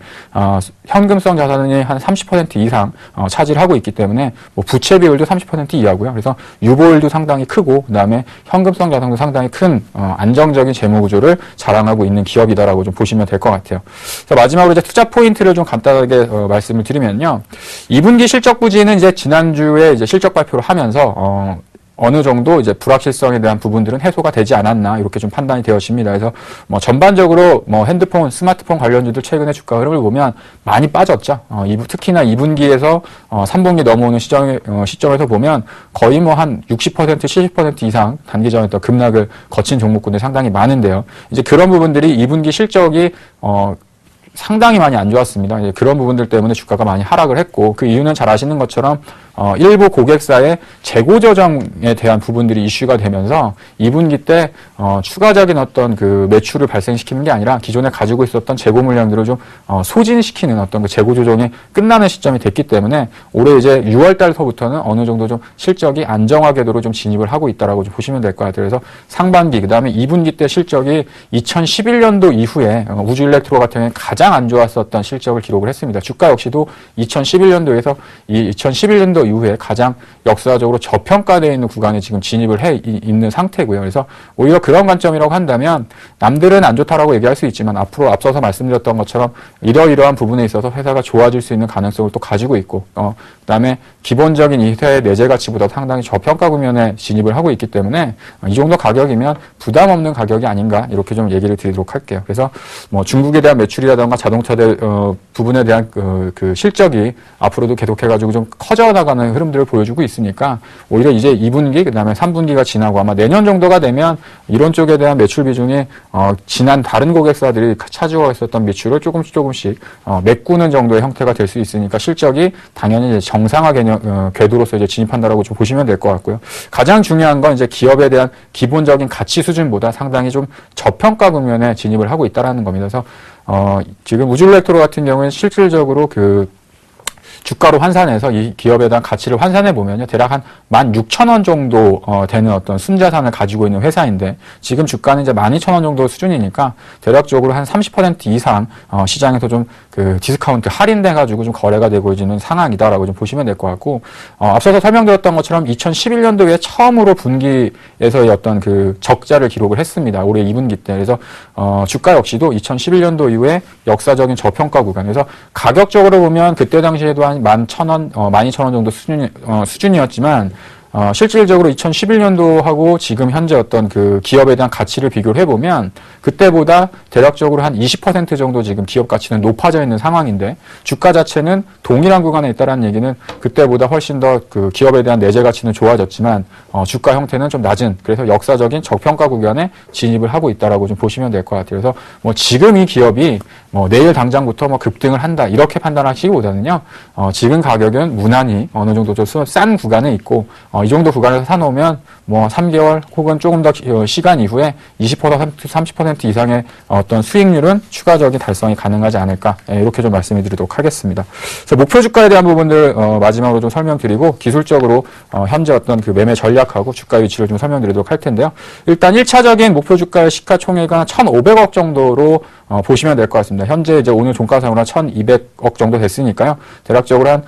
현금성 자산이 한 30% 이상 차지하고 있기 때문에 부채 비율도 30% 이하고요. 그래서 유보율도 상당히 크고 그다음에 현금성 자산도 상당히 큰 안정적인 재무 구조를 자랑하고 있는 기업이다라고 좀 보시면 될 것 같아요. 그래서 마지막으로 이제 투자 포인트를 좀 간단하게 말씀을 드리면요. 2분기 실적 부진은 이제 지난주에 이제 실적 발표를 하면서 어느 정도 이제 불확실성에 대한 부분들은 해소가 되지 않았나 이렇게 좀 판단이 되어집니다. 그래서 전반적으로 핸드폰, 스마트폰 관련주들 최근에 주가 흐름을 보면 많이 빠졌죠. 특히나 2분기에서 3분기 넘어오는 시점에서 보면 거의 한 60%, 70% 이상 단기적인 어떤 급락을 거친 종목군들이 상당히 많은데요. 이제 그런 부분들이 2분기 실적이 상당히 많이 안 좋았습니다. 이제 그런 부분들 때문에 주가가 많이 하락을 했고 그 이유는 잘 아시는 것처럼 일부 고객사의 재고 조정에 대한 부분들이 이슈가 되면서 2분기 때 추가적인 어떤 그 매출을 발생시키는 게 아니라 기존에 가지고 있었던 재고 물량들을 좀 소진시키는 어떤 그 재고 조정이 끝나는 시점이 됐기 때문에 올해 이제 6월 달서부터는 어느 정도 좀 실적이 안정화 궤도로 좀 진입을 하고 있다라고 좀 보시면 될 것 같아요. 그래서 상반기 그다음에 2분기 때 실적이 2011년도 이후에 우주일렉트로 같은 경우에 가장 안 좋았었던 실적을 기록을 했습니다. 주가 역시도 2011년도에서 2011년도 이후에 가장 역사적으로 저평가되어 있는 구간에 지금 진입을 해 있는 상태고요. 그래서 오히려 그런 관점이라고 한다면 남들은 안 좋다라고 얘기할 수 있지만 앞으로 앞서서 말씀드렸던 것처럼 이러이러한 부분에 있어서 회사가 좋아질 수 있는 가능성을 또 가지고 있고 그다음에 기본적인 이 회사의 내재 가치보다 상당히 저평가 구면에 진입을 하고 있기 때문에 이 정도 가격이면 부담 없는 가격이 아닌가 이렇게 좀 얘기를 드리도록 할게요. 그래서 중국에 대한 매출이라든가 자동차들 부분에 대한 그 실적이 앞으로도 계속해가지고 좀 커져나가는 흐름들을 보여주고 있으니까 오히려 이제 2분기 그다음에 3분기가 지나고 아마 내년 정도가 되면 이런 쪽에 대한 매출 비중이 지난 다른 고객사들이 차지하고 있었던 매출을 조금씩 메꾸는 정도의 형태가 될 수 있으니까 실적이 당연히 이제 정상화 궤도로서 이제 진입한다라고 좀 보시면 될 것 같고요. 가장 중요한 건 이제 기업에 대한 기본적인 가치 수준보다 상당히 좀 저평가 국면에 진입을 하고 있다라는 겁니다. 그래서 지금 우주일렉트로 같은 경우에는 실질적으로 주가로 환산해서 이 기업에 대한 가치를 환산해 보면요. 대략 한 16,000원 정도 되는 어떤 순자산을 가지고 있는 회사인데 지금 주가는 이제 12,000원 정도 수준이니까 대략적으로 한 30% 이상 시장에서 좀 그 디스카운트 할인돼 가지고 좀 거래가 되고 있는 상황이다라고 좀 보시면 될 것 같고 앞서서 설명드렸던 것처럼 2011년도에 처음으로 분기에서의 어떤 그 적자를 기록을 했습니다. 올해 2분기 때. 그래서 주가 역시도 2011년도 이후에 역사적인 저평가 구간. 그래서 가격적으로 보면 그때 당시에도 한 11,000원, 12,000원 정도 수준이었지만 실질적으로 2011년도하고 지금 현재 어떤 그 기업에 대한 가치를 비교를 해보면 그때보다 대략적으로 한 20% 정도 지금 기업 가치는 높아져 있는 상황인데 주가 자체는 동일한 구간에 있다는 얘기는 그때보다 훨씬 더 그 기업에 대한 내재 가치는 좋아졌지만 주가 형태는 좀 낮은 그래서 역사적인 저평가 구간에 진입을 하고 있다라고 좀 보시면 될 것 같아요. 그래서 지금 이 기업이 내일 당장부터 급등을 한다 이렇게 판단하시기보다는요 지금 가격은 무난히 어느 정도 좀 싼 구간에 있고 이 정도 구간에서 사놓으면 3개월 혹은 조금 더 시간 이후에 20% 30% 이상의 어떤 수익률은 추가적인 달성이 가능하지 않을까 이렇게 좀 말씀을 드리도록 하겠습니다. 그래서 목표 주가에 대한 부분들 마지막으로 좀 설명드리고 기술적으로 현재 어떤 그 매매 전략하고 주가 위치를 좀 설명드리도록 할 텐데요. 일단 1차적인 목표 주가의 시가총액은 1,500억 정도로 보시면 될 것 같습니다. 현재 이제 오늘 종가상으로 1,200억 정도 됐으니까요. 대략적으로 한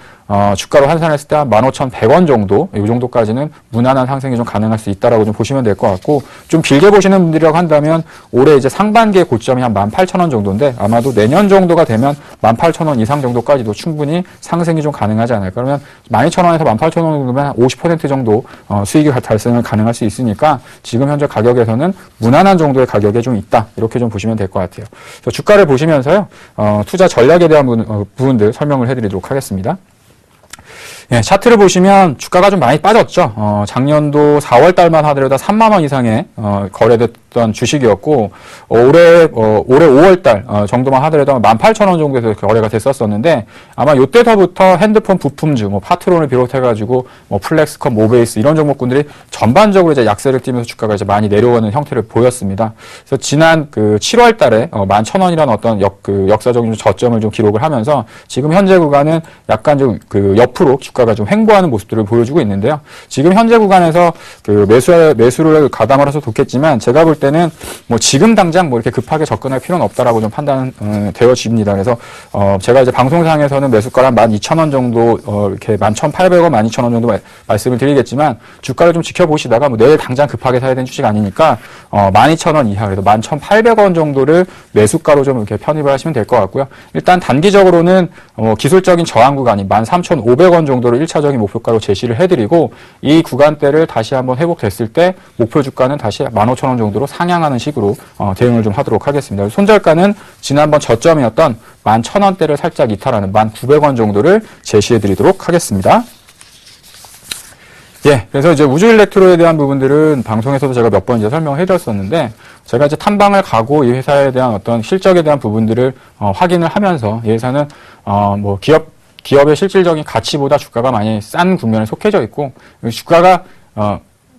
주가로 환산했을 때 한 15,100원 정도, 이 정도까지는 무난한 상승이 좀 가능할 수 있다라고 좀 보시면 될 것 같고, 좀 길게 보시는 분들이라고 한다면 올해 이제 상반기의 고점이 한 18,000원 정도인데 아마도 내년 정도가 되면 18,000원 이상 정도까지도 충분히 상승이 좀 가능하지 않을까. 그러면 12,000원에서 18,000원 정도면 50% 정도 수익이 달성을 가능할 수 있으니까 지금 현재 가격에서는 무난한 정도의 가격에 좀 있다. 이렇게 좀 보시면 될 것 같아요. 그래서 주가를 보시면서요, 투자 전략에 대한 부분들 설명을 해드리도록 하겠습니다. 예, 차트를 보시면 주가가 좀 많이 빠졌죠. 작년도 4월 달만 하더라도 3만 원 이상의 거래됐던 주식이었고 올해 5월 달 정도만 하더라도 18,000원 정도에서 거래가 됐었었는데 아마 이때서부터 핸드폰 부품주, 파트론을 비롯해가지고 플렉스컴, 모베이스 이런 종목군들이 전반적으로 이제 약세를 띠면서 주가가 이제 많이 내려오는 형태를 보였습니다. 그래서 지난 7월 달에 11,000원이라는 어떤 역사적인 저점을 좀 기록을 하면서 지금 현재 구간은 약간 좀 옆으로 주가가 좀 횡보하는 모습들을 보여주고 있는데요. 지금 현재 구간에서 매수를 가담을 해서 좋겠지만 제가 볼 때는 지금 당장 이렇게 급하게 접근할 필요는 없다라고 좀 판단되어집니다. 그래서 제가 이제 방송상에서는 매수가를 한 12,000원 정도 이렇게 11,800원, 12,000원 정도 말씀을 드리겠지만 주가를 좀 지켜보시다가 내일 당장 급하게 사야 되는 주식 아니니까 12,000원 이하 그래서 11,800원 정도를 매수가로 좀 이렇게 편입을 하시면 될 것 같고요. 일단 단기적으로는 기술적인 저항 구간이 13,500원 정도를 1차적인 목표가로 제시를 해드리고 이 구간대를 다시 한번 회복됐을 때 목표 주가는 다시 15,000원 정도로 상향하는 식으로 대응을 좀 하도록 하겠습니다. 손절가는 지난번 저점이었던 11,000원대를 살짝 이탈하는 1,900원 정도를 제시해드리도록 하겠습니다. 예, 그래서 이제 우주 일렉트로에 대한 부분들은 방송에서도 제가 몇 번 이제 설명을 해드렸었는데, 제가 이제 탐방을 가고 이 회사에 대한 어떤 실적에 대한 부분들을 확인을 하면서 이 회사는 기업의 실질적인 가치보다 주가가 많이 싼 국면에 속해져 있고, 주가가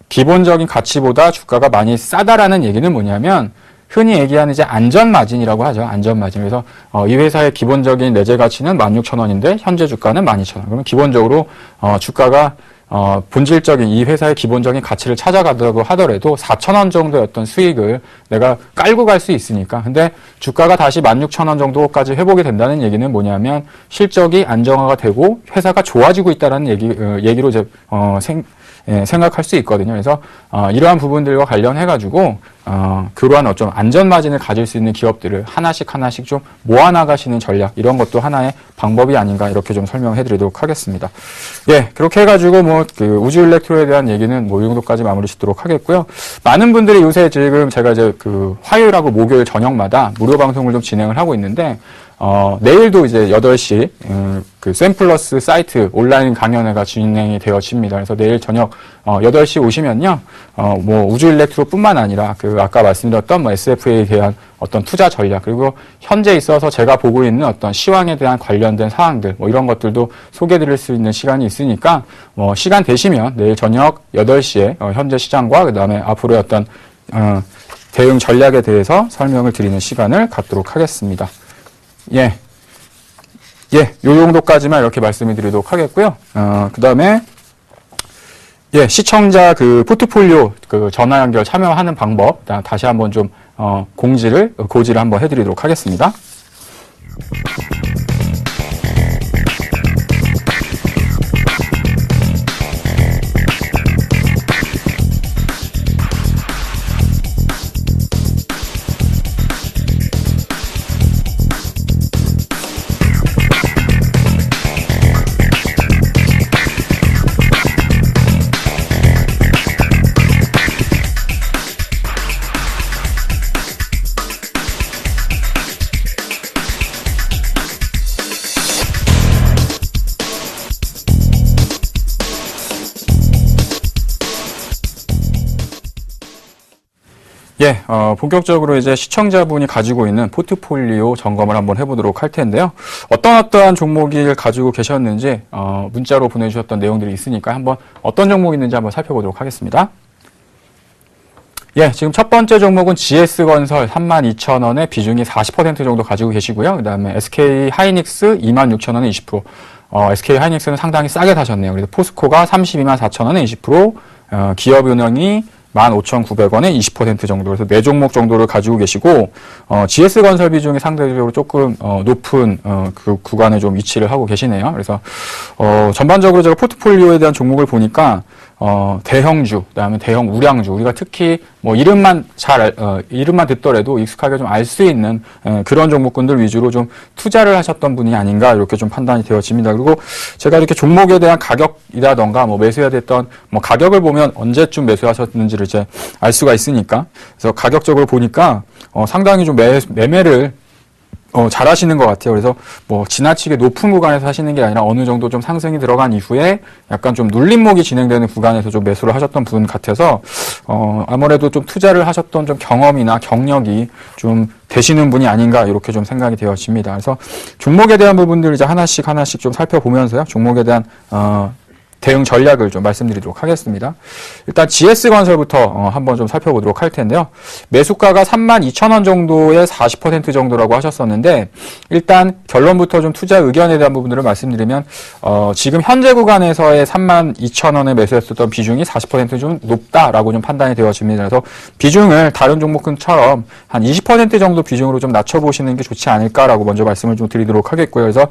기본적인 가치보다 주가가 많이 싸다라는 얘기는 뭐냐면 흔히 얘기하는 이제 안전마진이라고 하죠. 안전마진. 그래서 이 회사의 기본적인 내재 가치는 16,000원인데 현재 주가는 12,000원. 그러면 기본적으로 주가가 본질적인 이 회사의 기본적인 가치를 찾아가더라도 하더라도 4,000원 정도의 어떤 수익을 내가 깔고 갈 수 있으니까. 근데 주가가 다시 16,000원 정도까지 회복이 된다는 얘기는 뭐냐면 실적이 안정화가 되고 회사가 좋아지고 있다는 얘기로 이제 생각할 수 있거든요. 그래서 이러한 부분들과 관련해가지고 그러한 어떤 안전마진을 가질 수 있는 기업들을 하나씩 좀 모아나가시는 전략, 이런 것도 하나의 방법이 아닌가 이렇게 좀 설명해드리도록 하겠습니다. 예, 그렇게 해가지고 우주 일렉트로에 대한 얘기는 이 정도까지 마무리 짓도록 하겠고요. 많은 분들이 요새 지금 제가 이제 화요일하고 목요일 저녁마다 무료 방송을 좀 진행을 하고 있는데 내일도 이제 8시 샘플러스 사이트 온라인 강연회가 진행이 되어집니다. 그래서 내일 저녁 8시 오시면요, 우주 일렉트로뿐만 아니라 아까 말씀드렸던 SFA에 대한 어떤 투자 전략, 그리고 현재 있어서 제가 보고 있는 어떤 시황에 대한 관련된 사항들, 이런 것들도 소개드릴 수 있는 시간이 있으니까 시간 되시면 내일 저녁 8시에 현재 시장과 그다음에 앞으로의 어떤 대응 전략에 대해서 설명을 드리는 시간을 갖도록 하겠습니다. 요 정도까지만 이렇게 말씀을 드리도록 하겠고요. 그 다음에, 시청자 포트폴리오 전화 연결 참여하는 방법, 다시 한번 좀, 고지를 한번 해드리도록 하겠습니다. 본격적으로 이제 시청자분이 가지고 있는 포트폴리오 점검을 한번 해보도록 할 텐데요. 어떠한 종목을 가지고 계셨는지, 문자로 보내주셨던 내용들이 있으니까 한번 어떤 종목이 있는지 한번 살펴보도록 하겠습니다. 지금 첫 번째 종목은 GS건설 32,000원에 비중이 40% 정도 가지고 계시고요. 그 다음에 SK하이닉스 26,000원에 20%. SK하이닉스는 상당히 싸게 사셨네요. 그래서 포스코가 324,000원에 20%, 기업은행이 15,900원에 20% 정도, 그래서 4종목 정도를 가지고 계시고, GS건설 비중이 상대적으로 조금, 높은, 구간에 좀 위치를 하고 계시네요. 그래서, 전반적으로 제가 포트폴리오에 대한 종목을 보니까, 대형주, 그다음에 대형 우량주, 우리가 특히 이름만 듣더라도 익숙하게 좀 알 수 있는 그런 종목군들 위주로 좀 투자를 하셨던 분이 아닌가 이렇게 좀 판단이 되어집니다. 그리고 제가 이렇게 종목에 대한 가격이라던가 매수해야 됐던 가격을 보면 언제쯤 매수하셨는지를 이제 알 수가 있으니까, 그래서 가격적으로 보니까 상당히 좀 매매를 잘 하시는 것 같아요. 그래서 뭐 지나치게 높은 구간에서 하시는 게 아니라 어느 정도 좀 상승이 들어간 이후에 약간 좀 눌림목이 진행되는 구간에서 좀 매수를 하셨던 분 같아서 아무래도 좀 투자를 하셨던 좀 경험이나 경력이 좀 되시는 분이 아닌가 이렇게 좀 생각이 되어집니다. 그래서 종목에 대한 부분들 이제 하나씩 좀 살펴보면서요. 종목에 대한 대응 전략을 좀 말씀드리도록 하겠습니다. 일단 GS건설부터 한번 좀 살펴보도록 할 텐데요. 매수가가 32,000원 정도의 40% 정도라고 하셨었는데 일단 결론부터 좀 투자 의견에 대한 부분들을 말씀드리면 지금 현재 구간에서의 32,000원에 매수했었던 비중이 40%좀 높다라고 좀 판단이 되어집니다. 그래서 비중을 다른 종목군처럼 한 20% 정도 비중으로 좀 낮춰보시는 게 좋지 않을까라고 먼저 말씀을 좀 드리도록 하겠고요. 그래서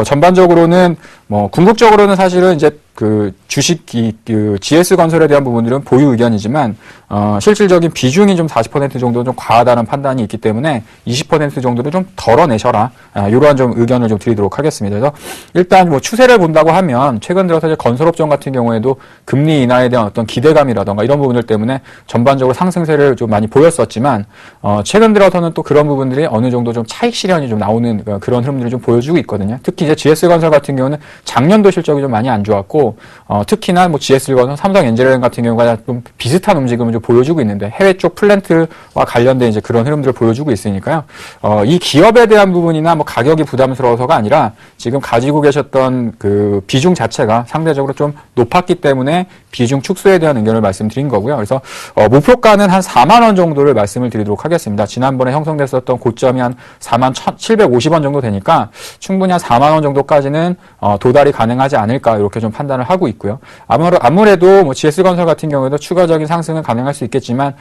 전반적으로는 뭐 궁극적으로는 사실은 이제 그 GS건설에 대한 부분들은 보유 의견이지만 실질적인 비중이 좀 40% 정도 좀 과하다는 판단이 있기 때문에 20% 정도를 좀 덜어내셔라. 이러한 좀 의견을 좀 드리도록 하겠습니다. 그래서 일단 뭐 추세를 본다고 하면 최근 들어서 이제 건설업종 같은 경우에도 금리 인하에 대한 어떤 기대감이라던가 이런 부분들 때문에 전반적으로 상승세를 좀 많이 보였었지만 최근 들어서는 또 그런 부분들이 어느 정도 좀 차익 실현이 좀 나오는 그런 흐름들을 좀 보여주고 있거든요. 특히 이제 GS건설 같은 경우는 작년도 실적이 좀 많이 안 좋았고 특히나 뭐 GS건설, 삼성엔지니어링 같은 경우가 좀 비슷한 움직임을 좀 보여주고 있는데 해외 쪽 플랜트와 관련된 이제 그런 흐름들을 보여주고 있으니까요. 이 기업에 대한 부분이나 뭐 가격이 부담스러워서가 아니라 지금 가지고 계셨던 그 비중 자체가 상대적으로 좀 높았기 때문에 비중 축소에 대한 의견을 말씀드린 거고요. 그래서 목표가는 한 4만 원 정도를 말씀을 드리도록 하겠습니다. 지난번에 형성됐었던 고점이 한 41,750원 정도 되니까 충분히 한 4만 원 정도까지는 도달이 가능하지 않을까 이렇게 좀 판단을 하고 있고요. 아무래도 뭐 GS건설 같은 경우에도 추가적인 상승은 가능할 수 있겠지만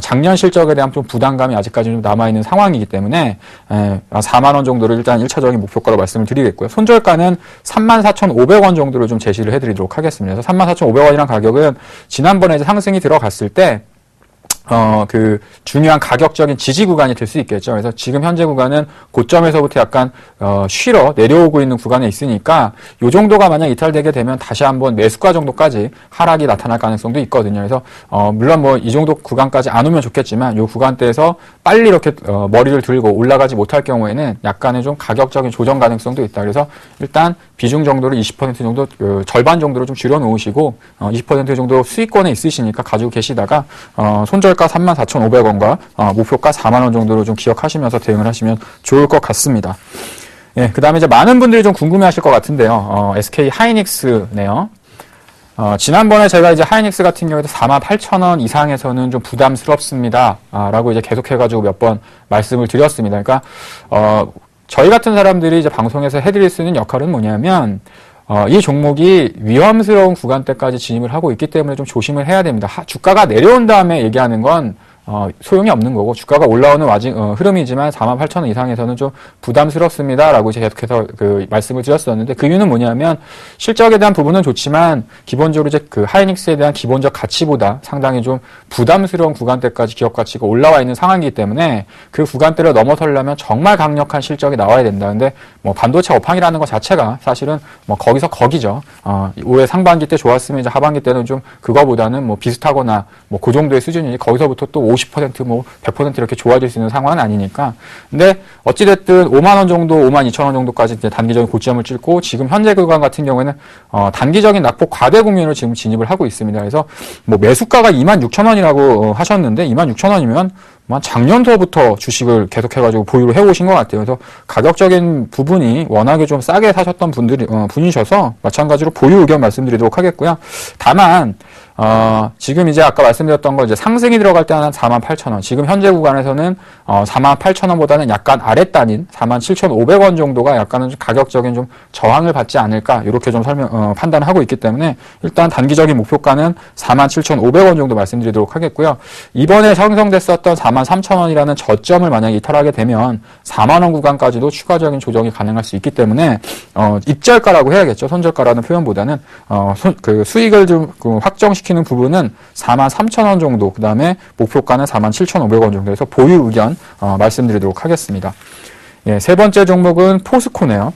작년 실적에 대한 좀 부담감이 아직까지 좀 남아있는 상황이기 때문에 4만 원 정도를 일단 1차적인 목표가로 말씀을 드리겠고요. 손절가는 34,500원 정도를 좀 제시를 해드리도록 하겠습니다. 그래서 34,500원이란 가격은 지난번에 이제 상승이 들어갔을 때 그 중요한 가격적인 지지 구간이 될 수 있겠죠. 그래서 지금 현재 구간은 고점에서부터 약간 쉬러 내려오고 있는 구간에 있으니까 이 정도가 만약 이탈되게 되면 다시 한번 매수가 정도까지 하락이 나타날 가능성도 있거든요. 그래서 물론 뭐 이 정도 구간까지 안 오면 좋겠지만 이 구간대에서 빨리 이렇게 머리를 들고 올라가지 못할 경우에는 약간의 좀 가격적인 조정 가능성도 있다. 그래서 일단 비중 정도를 20% 정도 절반 정도로 좀 줄여 놓으시고 20% 정도 수익권에 있으시니까 가지고 계시다가 손절가 34,500원과 목표가 4만 원 정도로 좀 기억하시면서 대응을 하시면 좋을 것 같습니다. 예, 그 다음에 이제 많은 분들이 좀 궁금해 하실 것 같은데요. SK 하이닉스네요. 지난번에 제가 이제 하이닉스 같은 경우에도 48,000원 이상에서는 좀 부담스럽습니다. 라고 이제 계속해가지고 몇 번 말씀을 드렸습니다. 그러니까, 저희 같은 사람들이 이제 방송에서 해드릴 수 있는 역할은 뭐냐면, 이 종목이 위험스러운 구간대까지 진입을 하고 있기 때문에 좀 조심을 해야 됩니다. 주가가 내려온 다음에 얘기하는 건 소용이 없는 거고 주가가 올라오는 흐름이지만 48,000원 이상에서는 좀 부담스럽습니다라고 이제 계속해서 그 말씀을 드렸었는데 그 이유는 뭐냐면 실적에 대한 부분은 좋지만 기본적으로 이제 그 하이닉스에 대한 기본적 가치보다 상당히 좀 부담스러운 구간대까지 기업 가치가 올라와 있는 상황이기 때문에 그 구간대를 넘어서려면 정말 강력한 실적이 나와야 된다. 근데 뭐 반도체 업황이라는 것 자체가 사실은 뭐 거기서 거기죠. 올해 상반기 때 좋았으면 이제 하반기 때는 좀 그거보다는 뭐 비슷하거나 뭐 그 정도의 수준이지 거기서부터 또 50% 뭐 100% 이렇게 좋아질 수 있는 상황은 아니니까. 근데 어찌됐든 5만 원 정도, 5만 2천 원 정도까지 이제 단기적인 고점을 찍고 지금 현재 구간 같은 경우에는 단기적인 낙폭 과대 국면으로 지금 진입을 하고 있습니다. 그래서 뭐 매수가가 2만 6천 원이라고 하셨는데 2만 6천 원이면 작년서부터 주식을 계속해가지고 보유를 해오신 것 같아요. 그래서 가격적인 부분이 워낙에 좀 싸게 사셨던 분이셔서 마찬가지로 보유 의견 말씀드리도록 하겠고요. 다만 지금 이제 아까 말씀드렸던 거 이제 상승이 들어갈 때 한 48,000원. 지금 현재 구간에서는 48,000원보다는 약간 아랫단인 47,500원 정도가 약간은 좀 가격적인 좀 저항을 받지 않을까 이렇게 좀 판단하고 있기 때문에 일단 단기적인 목표가는 47,500원 정도 말씀드리도록 하겠고요. 이번에 형성됐었던 43,000원이라는 저점을 만약에 이탈하게 되면 4만 원 구간까지도 추가적인 조정이 가능할 수 있기 때문에 입절가라고 해야겠죠. 손절가라는 표현보다는 그 수익을 좀 확정시키는 부분은 43,000원 정도, 그 다음에 목표가는 47,500원 정도에서 보유 의견 말씀드리도록 하겠습니다. 예, 세 번째 종목은 포스코네요.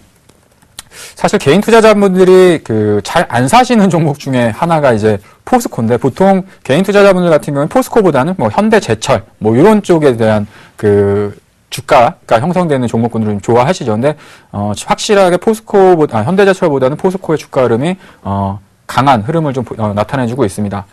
사실 개인 투자자분들이 잘 안 사시는 종목 중에 하나가 이제 포스코인데 보통 개인 투자자분들 같은 경우는 포스코보다는 뭐 현대제철 뭐 이런 쪽에 대한 주가가 형성되는 종목군들을 좀 좋아하시죠. 근데 확실하게 현대제철보다는 포스코의 주가 흐름이 강한 흐름을 좀 나타내주고 있습니다.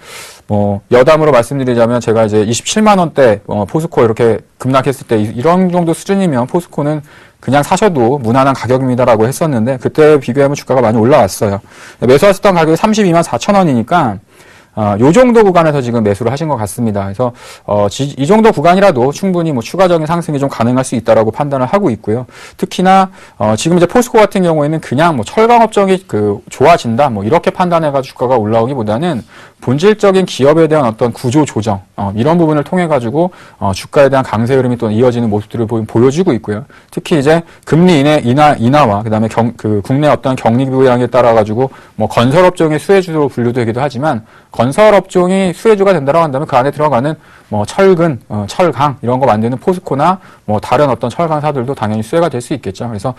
여담으로 말씀드리자면 제가 이제 27만 원대 포스코 이렇게 급락했을 때 이런 정도 수준이면 포스코는 그냥 사셔도 무난한 가격입니다라고 했었는데 그때 비교하면 주가가 많이 올라왔어요. 매수하셨던 가격이 32만 4천 원이니까 요 정도 구간에서 지금 매수를 하신 것 같습니다. 그래서 이 정도 구간이라도 충분히 뭐 추가적인 상승이 좀 가능할 수 있다라고 판단을 하고 있고요. 특히나 지금 이제 포스코 같은 경우에는 그냥 뭐 철강 업종이 좋아진다 뭐 이렇게 판단해가지고 주가가 올라오기보다는 본질적인 기업에 대한 어떤 구조 조정 이런 부분을 통해 가지고 주가에 대한 강세 흐름이 또 이어지는 모습들을 보여주고 있고요. 특히 이제 금리 인하와 그다음에 국내 어떤 경기 부양에 따라 가지고 뭐 건설 업종의 수혜주로 분류되기도 하지만 건설 업종이 수혜주가 된다고 한다면 그 안에 들어가는 뭐 철근, 철강 이런 거 만드는 포스코나 뭐 다른 어떤 철강사들도 당연히 수혜가 될 수 있겠죠. 그래서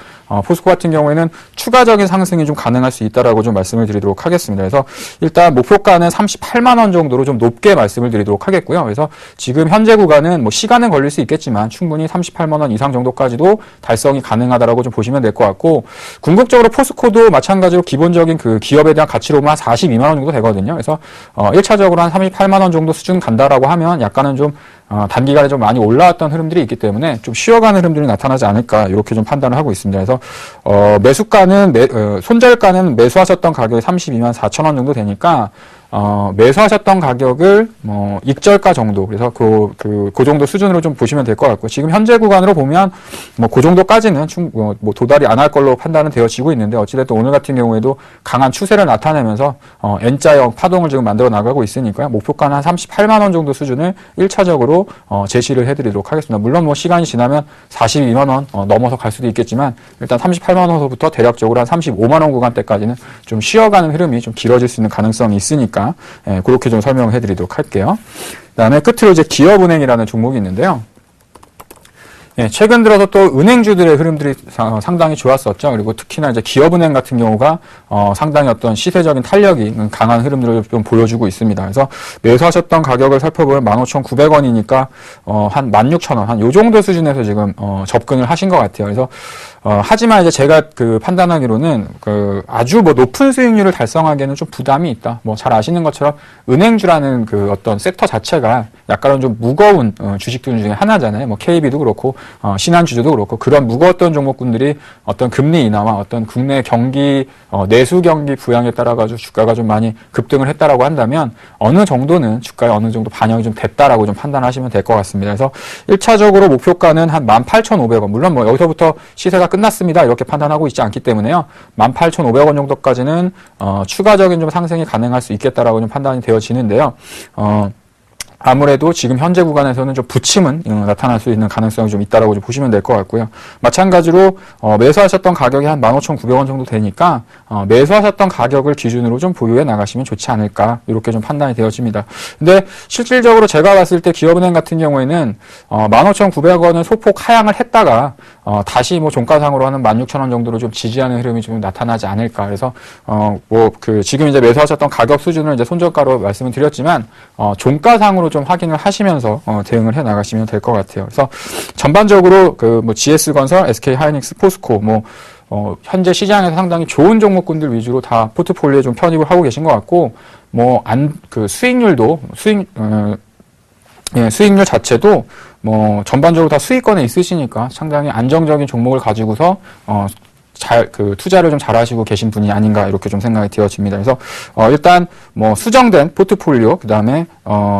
포스코 같은 경우에는 추가적인 상승이 좀 가능할 수 있다라고 좀 말씀을 드리도록 하겠습니다. 그래서 일단 목표가는 38만 원 정도로 좀 높게 말씀을 드리도록 하겠고요. 그래서 지금 현재 구간은 뭐 시간은 걸릴 수 있겠지만 충분히 38만 원 이상 정도까지도 달성이 가능하다라고 좀 보시면 될 것 같고 궁극적으로 포스코도 마찬가지로 기본적인 그 기업에 대한 가치로 보면 한 42만 원 정도 되거든요. 그래서 1차적으로 한 38만 원 정도 수준 간다라고 하면 약간은 좀 단기간에 좀 많이 올라왔던 흐름들이 있기 때문에 좀 쉬어가는 흐름들이 나타나지 않을까 이렇게 좀 판단을 하고 있습니다. 그래서 매수가는 손절가는 매수하셨던 가격이 32만 4천 원 정도 되니까 매수하셨던 가격을 익절가 정도 그래서 그 정도 수준으로 좀 보시면 될 것 같고 지금 현재 구간으로 보면 그 정도까지는 도달이 안 할 걸로 판단은 되어지고 있는데 어찌됐든 오늘 같은 경우에도 강한 추세를 나타내면서 N자형 파동을 지금 만들어 나가고 있으니까요. 목표가는 한 38만 원 정도 수준을 1차적으로 제시를 해드리도록 하겠습니다. 물론 뭐 시간이 지나면 42만 원 넘어서 갈 수도 있겠지만 일단 38만 원서부터 대략적으로 한 35만 원 구간대까지는 좀 쉬어가는 흐름이 좀 길어질 수 있는 가능성이 있으니까 그렇게 좀 설명을 해드리도록 할게요. 그다음에 끝으로 이제 기업은행이라는 종목이 있는데요. 최근 들어서 또 은행주들의 흐름들이 상당히 좋았었죠. 그리고 특히나 이제 기업은행 같은 경우가 상당히 어떤 시세적인 탄력이 강한 흐름들을 좀 보여주고 있습니다. 그래서 매수하셨던 가격을 살펴보면 15,900원이니까 한 16,000원 한 요 정도 수준에서 지금 접근을 하신 것 같아요. 그래서 하지만 이제 제가 판단하기로는 아주 뭐 높은 수익률을 달성하기에는 좀 부담이 있다. 뭐 잘 아시는 것처럼 은행주라는 어떤 섹터 자체가 약간은 좀 무거운 주식들 중에 하나잖아요. 뭐 KB도 그렇고 신한주주도 그렇고 그런 무거웠던 종목군들이 어떤 금리 인하와 어떤 국내 경기 내수 경기 부양에 따라 가지고 주가가 좀 많이 급등을 했다라고 한다면 어느 정도는 주가에 어느 정도 반영이 좀 됐다라고 좀 판단하시면 될 것 같습니다. 그래서 1차적으로 목표가는 한 18,500원. 물론 뭐 여기서부터 시세가 끝났습니다. 이렇게 판단하고 있지 않기 때문에요. 18,500원 정도까지는 추가적인 좀 상승이 가능할 수 있겠다라고 좀 판단이 되어지는데요. 아무래도 지금 현재 구간에서는 좀 부침은 나타날 수 있는 가능성이 좀 있다라고 좀 보시면 될 것 같고요. 마찬가지로 매수하셨던 가격이 한 15,900원 정도 되니까 매수하셨던 가격을 기준으로 좀 보유해 나가시면 좋지 않을까 이렇게 좀 판단이 되어집니다. 근데 실질적으로 제가 봤을 때 기업은행 같은 경우에는 15,900원을 소폭 하향을 했다가 다시 뭐 종가상으로 하는 16,000원 정도로 좀 지지하는 흐름이 좀 나타나지 않을까. 그래서 지금 이제 매수하셨던 가격 수준을 이제 손절가로 말씀을 드렸지만 종가상으로 좀 확인을 하시면서 대응을 해 나가시면 될 것 같아요. 그래서 전반적으로 GS건설, SK하이닉스, 포스코 현재 시장에서 상당히 좋은 종목군들 위주로 다 포트폴리오에 좀 편입을 하고 계신 것 같고 수익률도 수익률 자체도 전반적으로 다 수익권에 있으시니까 상당히 안정적인 종목을 가지고서 투자를 좀 잘하시고 계신 분이 아닌가 이렇게 좀 생각이 되어집니다. 그래서 일단 수정된 포트폴리오 그다음에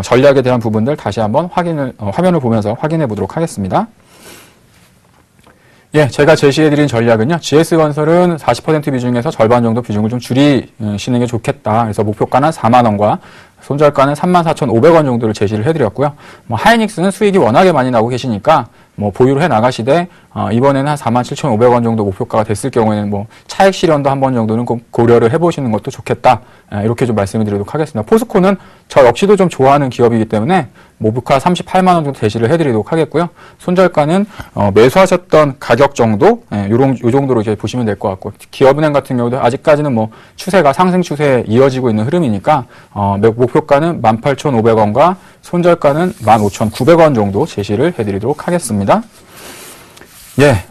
전략에 대한 부분들 다시 한번 화면을 보면서 확인해 보도록 하겠습니다. 제가 제시해드린 전략은요. GS건설은 40% 비중에서 절반 정도 비중을 좀 줄이시는 게 좋겠다. 그래서 목표가는 4만 원과 손절가는 34,500원 정도를 제시를 해드렸고요. 하이닉스는 수익이 워낙에 많이 나고 계시니까 보유를 해 나가시되 이번에는 한 47,500원 정도 목표가가 됐을 경우에는 차익 실현도 한 번 정도는 고려를 해보시는 것도 좋겠다. 이렇게 좀 말씀을 드리도록 하겠습니다. 포스코는 저 역시도 좀 좋아하는 기업이기 때문에 목표가 38만 원 정도 제시를 해드리도록 하겠고요. 손절가는 매수하셨던 가격 정도 요 정도로 이제 보시면 될 것 같고 기업은행 같은 경우도 아직까지는 추세가 상승 추세에 이어지고 있는 흐름이니까 목표가는 18,500원과 손절가는 15,900원 정도 제시를 해드리도록 하겠습니다. 예,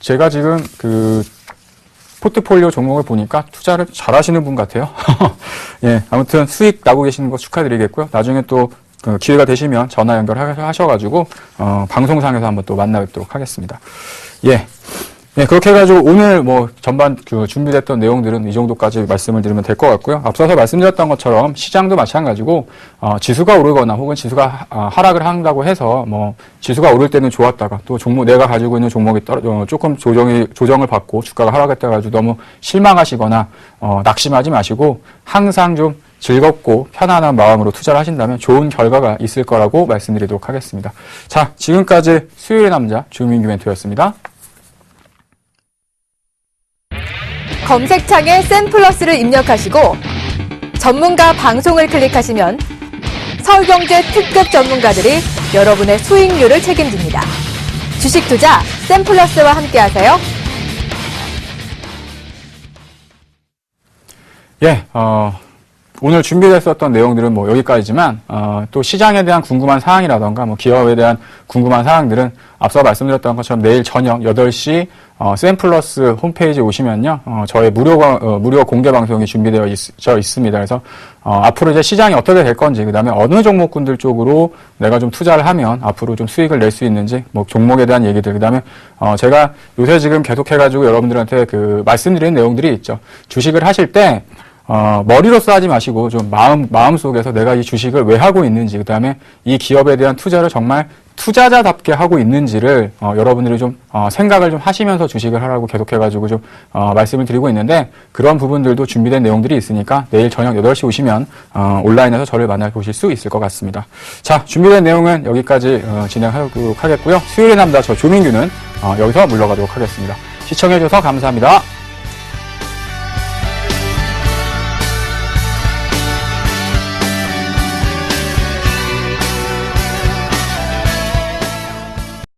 제가 지금 포트폴리오 종목을 보니까 투자를 잘하시는 분 같아요. 예, 아무튼 수익 나고 계시는 거 축하드리겠고요. 나중에 또 기회가 되시면 전화 연결하셔가지고 방송상에서 한번 또 만나 뵙도록 하겠습니다. 예. 네, 그렇게 해가지고 오늘 전반 준비됐던 내용들은 이 정도까지 말씀을 드리면 될 것 같고요. 앞서서 말씀드렸던 것처럼 시장도 마찬가지고, 지수가 오르거나 혹은 지수가 하락을 한다고 해서 지수가 오를 때는 좋았다가 또 내가 가지고 있는 종목이 조금 조정을 받고 주가가 하락했다 가지고 너무 실망하시거나, 낙심하지 마시고 항상 좀 즐겁고 편안한 마음으로 투자를 하신다면 좋은 결과가 있을 거라고 말씀드리도록 하겠습니다. 자, 지금까지 수요일의 남자 주민규 멘토였습니다. 검색창에 샘플러스를 입력하시고 전문가 방송을 클릭하시면 서울경제 특급 전문가들이 여러분의 수익률을 책임집니다. 주식 투자 샘플러스와 함께하세요. 예, 오늘 준비됐었던 내용들은 여기까지지만, 또 시장에 대한 궁금한 사항이라던가, 기업에 대한 궁금한 사항들은 앞서 말씀드렸던 것처럼 내일 저녁 8시, 샘플러스 홈페이지에 오시면요, 저의 무료 공개 방송이 준비되어 있습니다. 그래서, 앞으로 이제 시장이 어떻게 될 건지, 그 다음에 어느 종목군들 쪽으로 내가 좀 투자를 하면 앞으로 좀 수익을 낼 수 있는지, 종목에 대한 얘기들, 그 다음에, 제가 요새 지금 계속해가지고 여러분들한테 말씀드리는 내용들이 있죠. 주식을 하실 때, 머리로써 하지 마시고 좀 마음 속에서 내가 이 주식을 왜 하고 있는지, 그 다음에 이 기업에 대한 투자를 정말 투자자답게 하고 있는지를 여러분들이 좀 생각을 좀 하시면서 주식을 하라고 계속해가지고 좀 말씀을 드리고 있는데, 그런 부분들도 준비된 내용들이 있으니까 내일 저녁 8시 오시면 온라인에서 저를 만나보실 수 있을 것 같습니다. 자, 준비된 내용은 여기까지 진행하도록 하겠고요. 수요일의 남자 저 조민규는 여기서 물러가도록 하겠습니다. 시청해주셔서 감사합니다.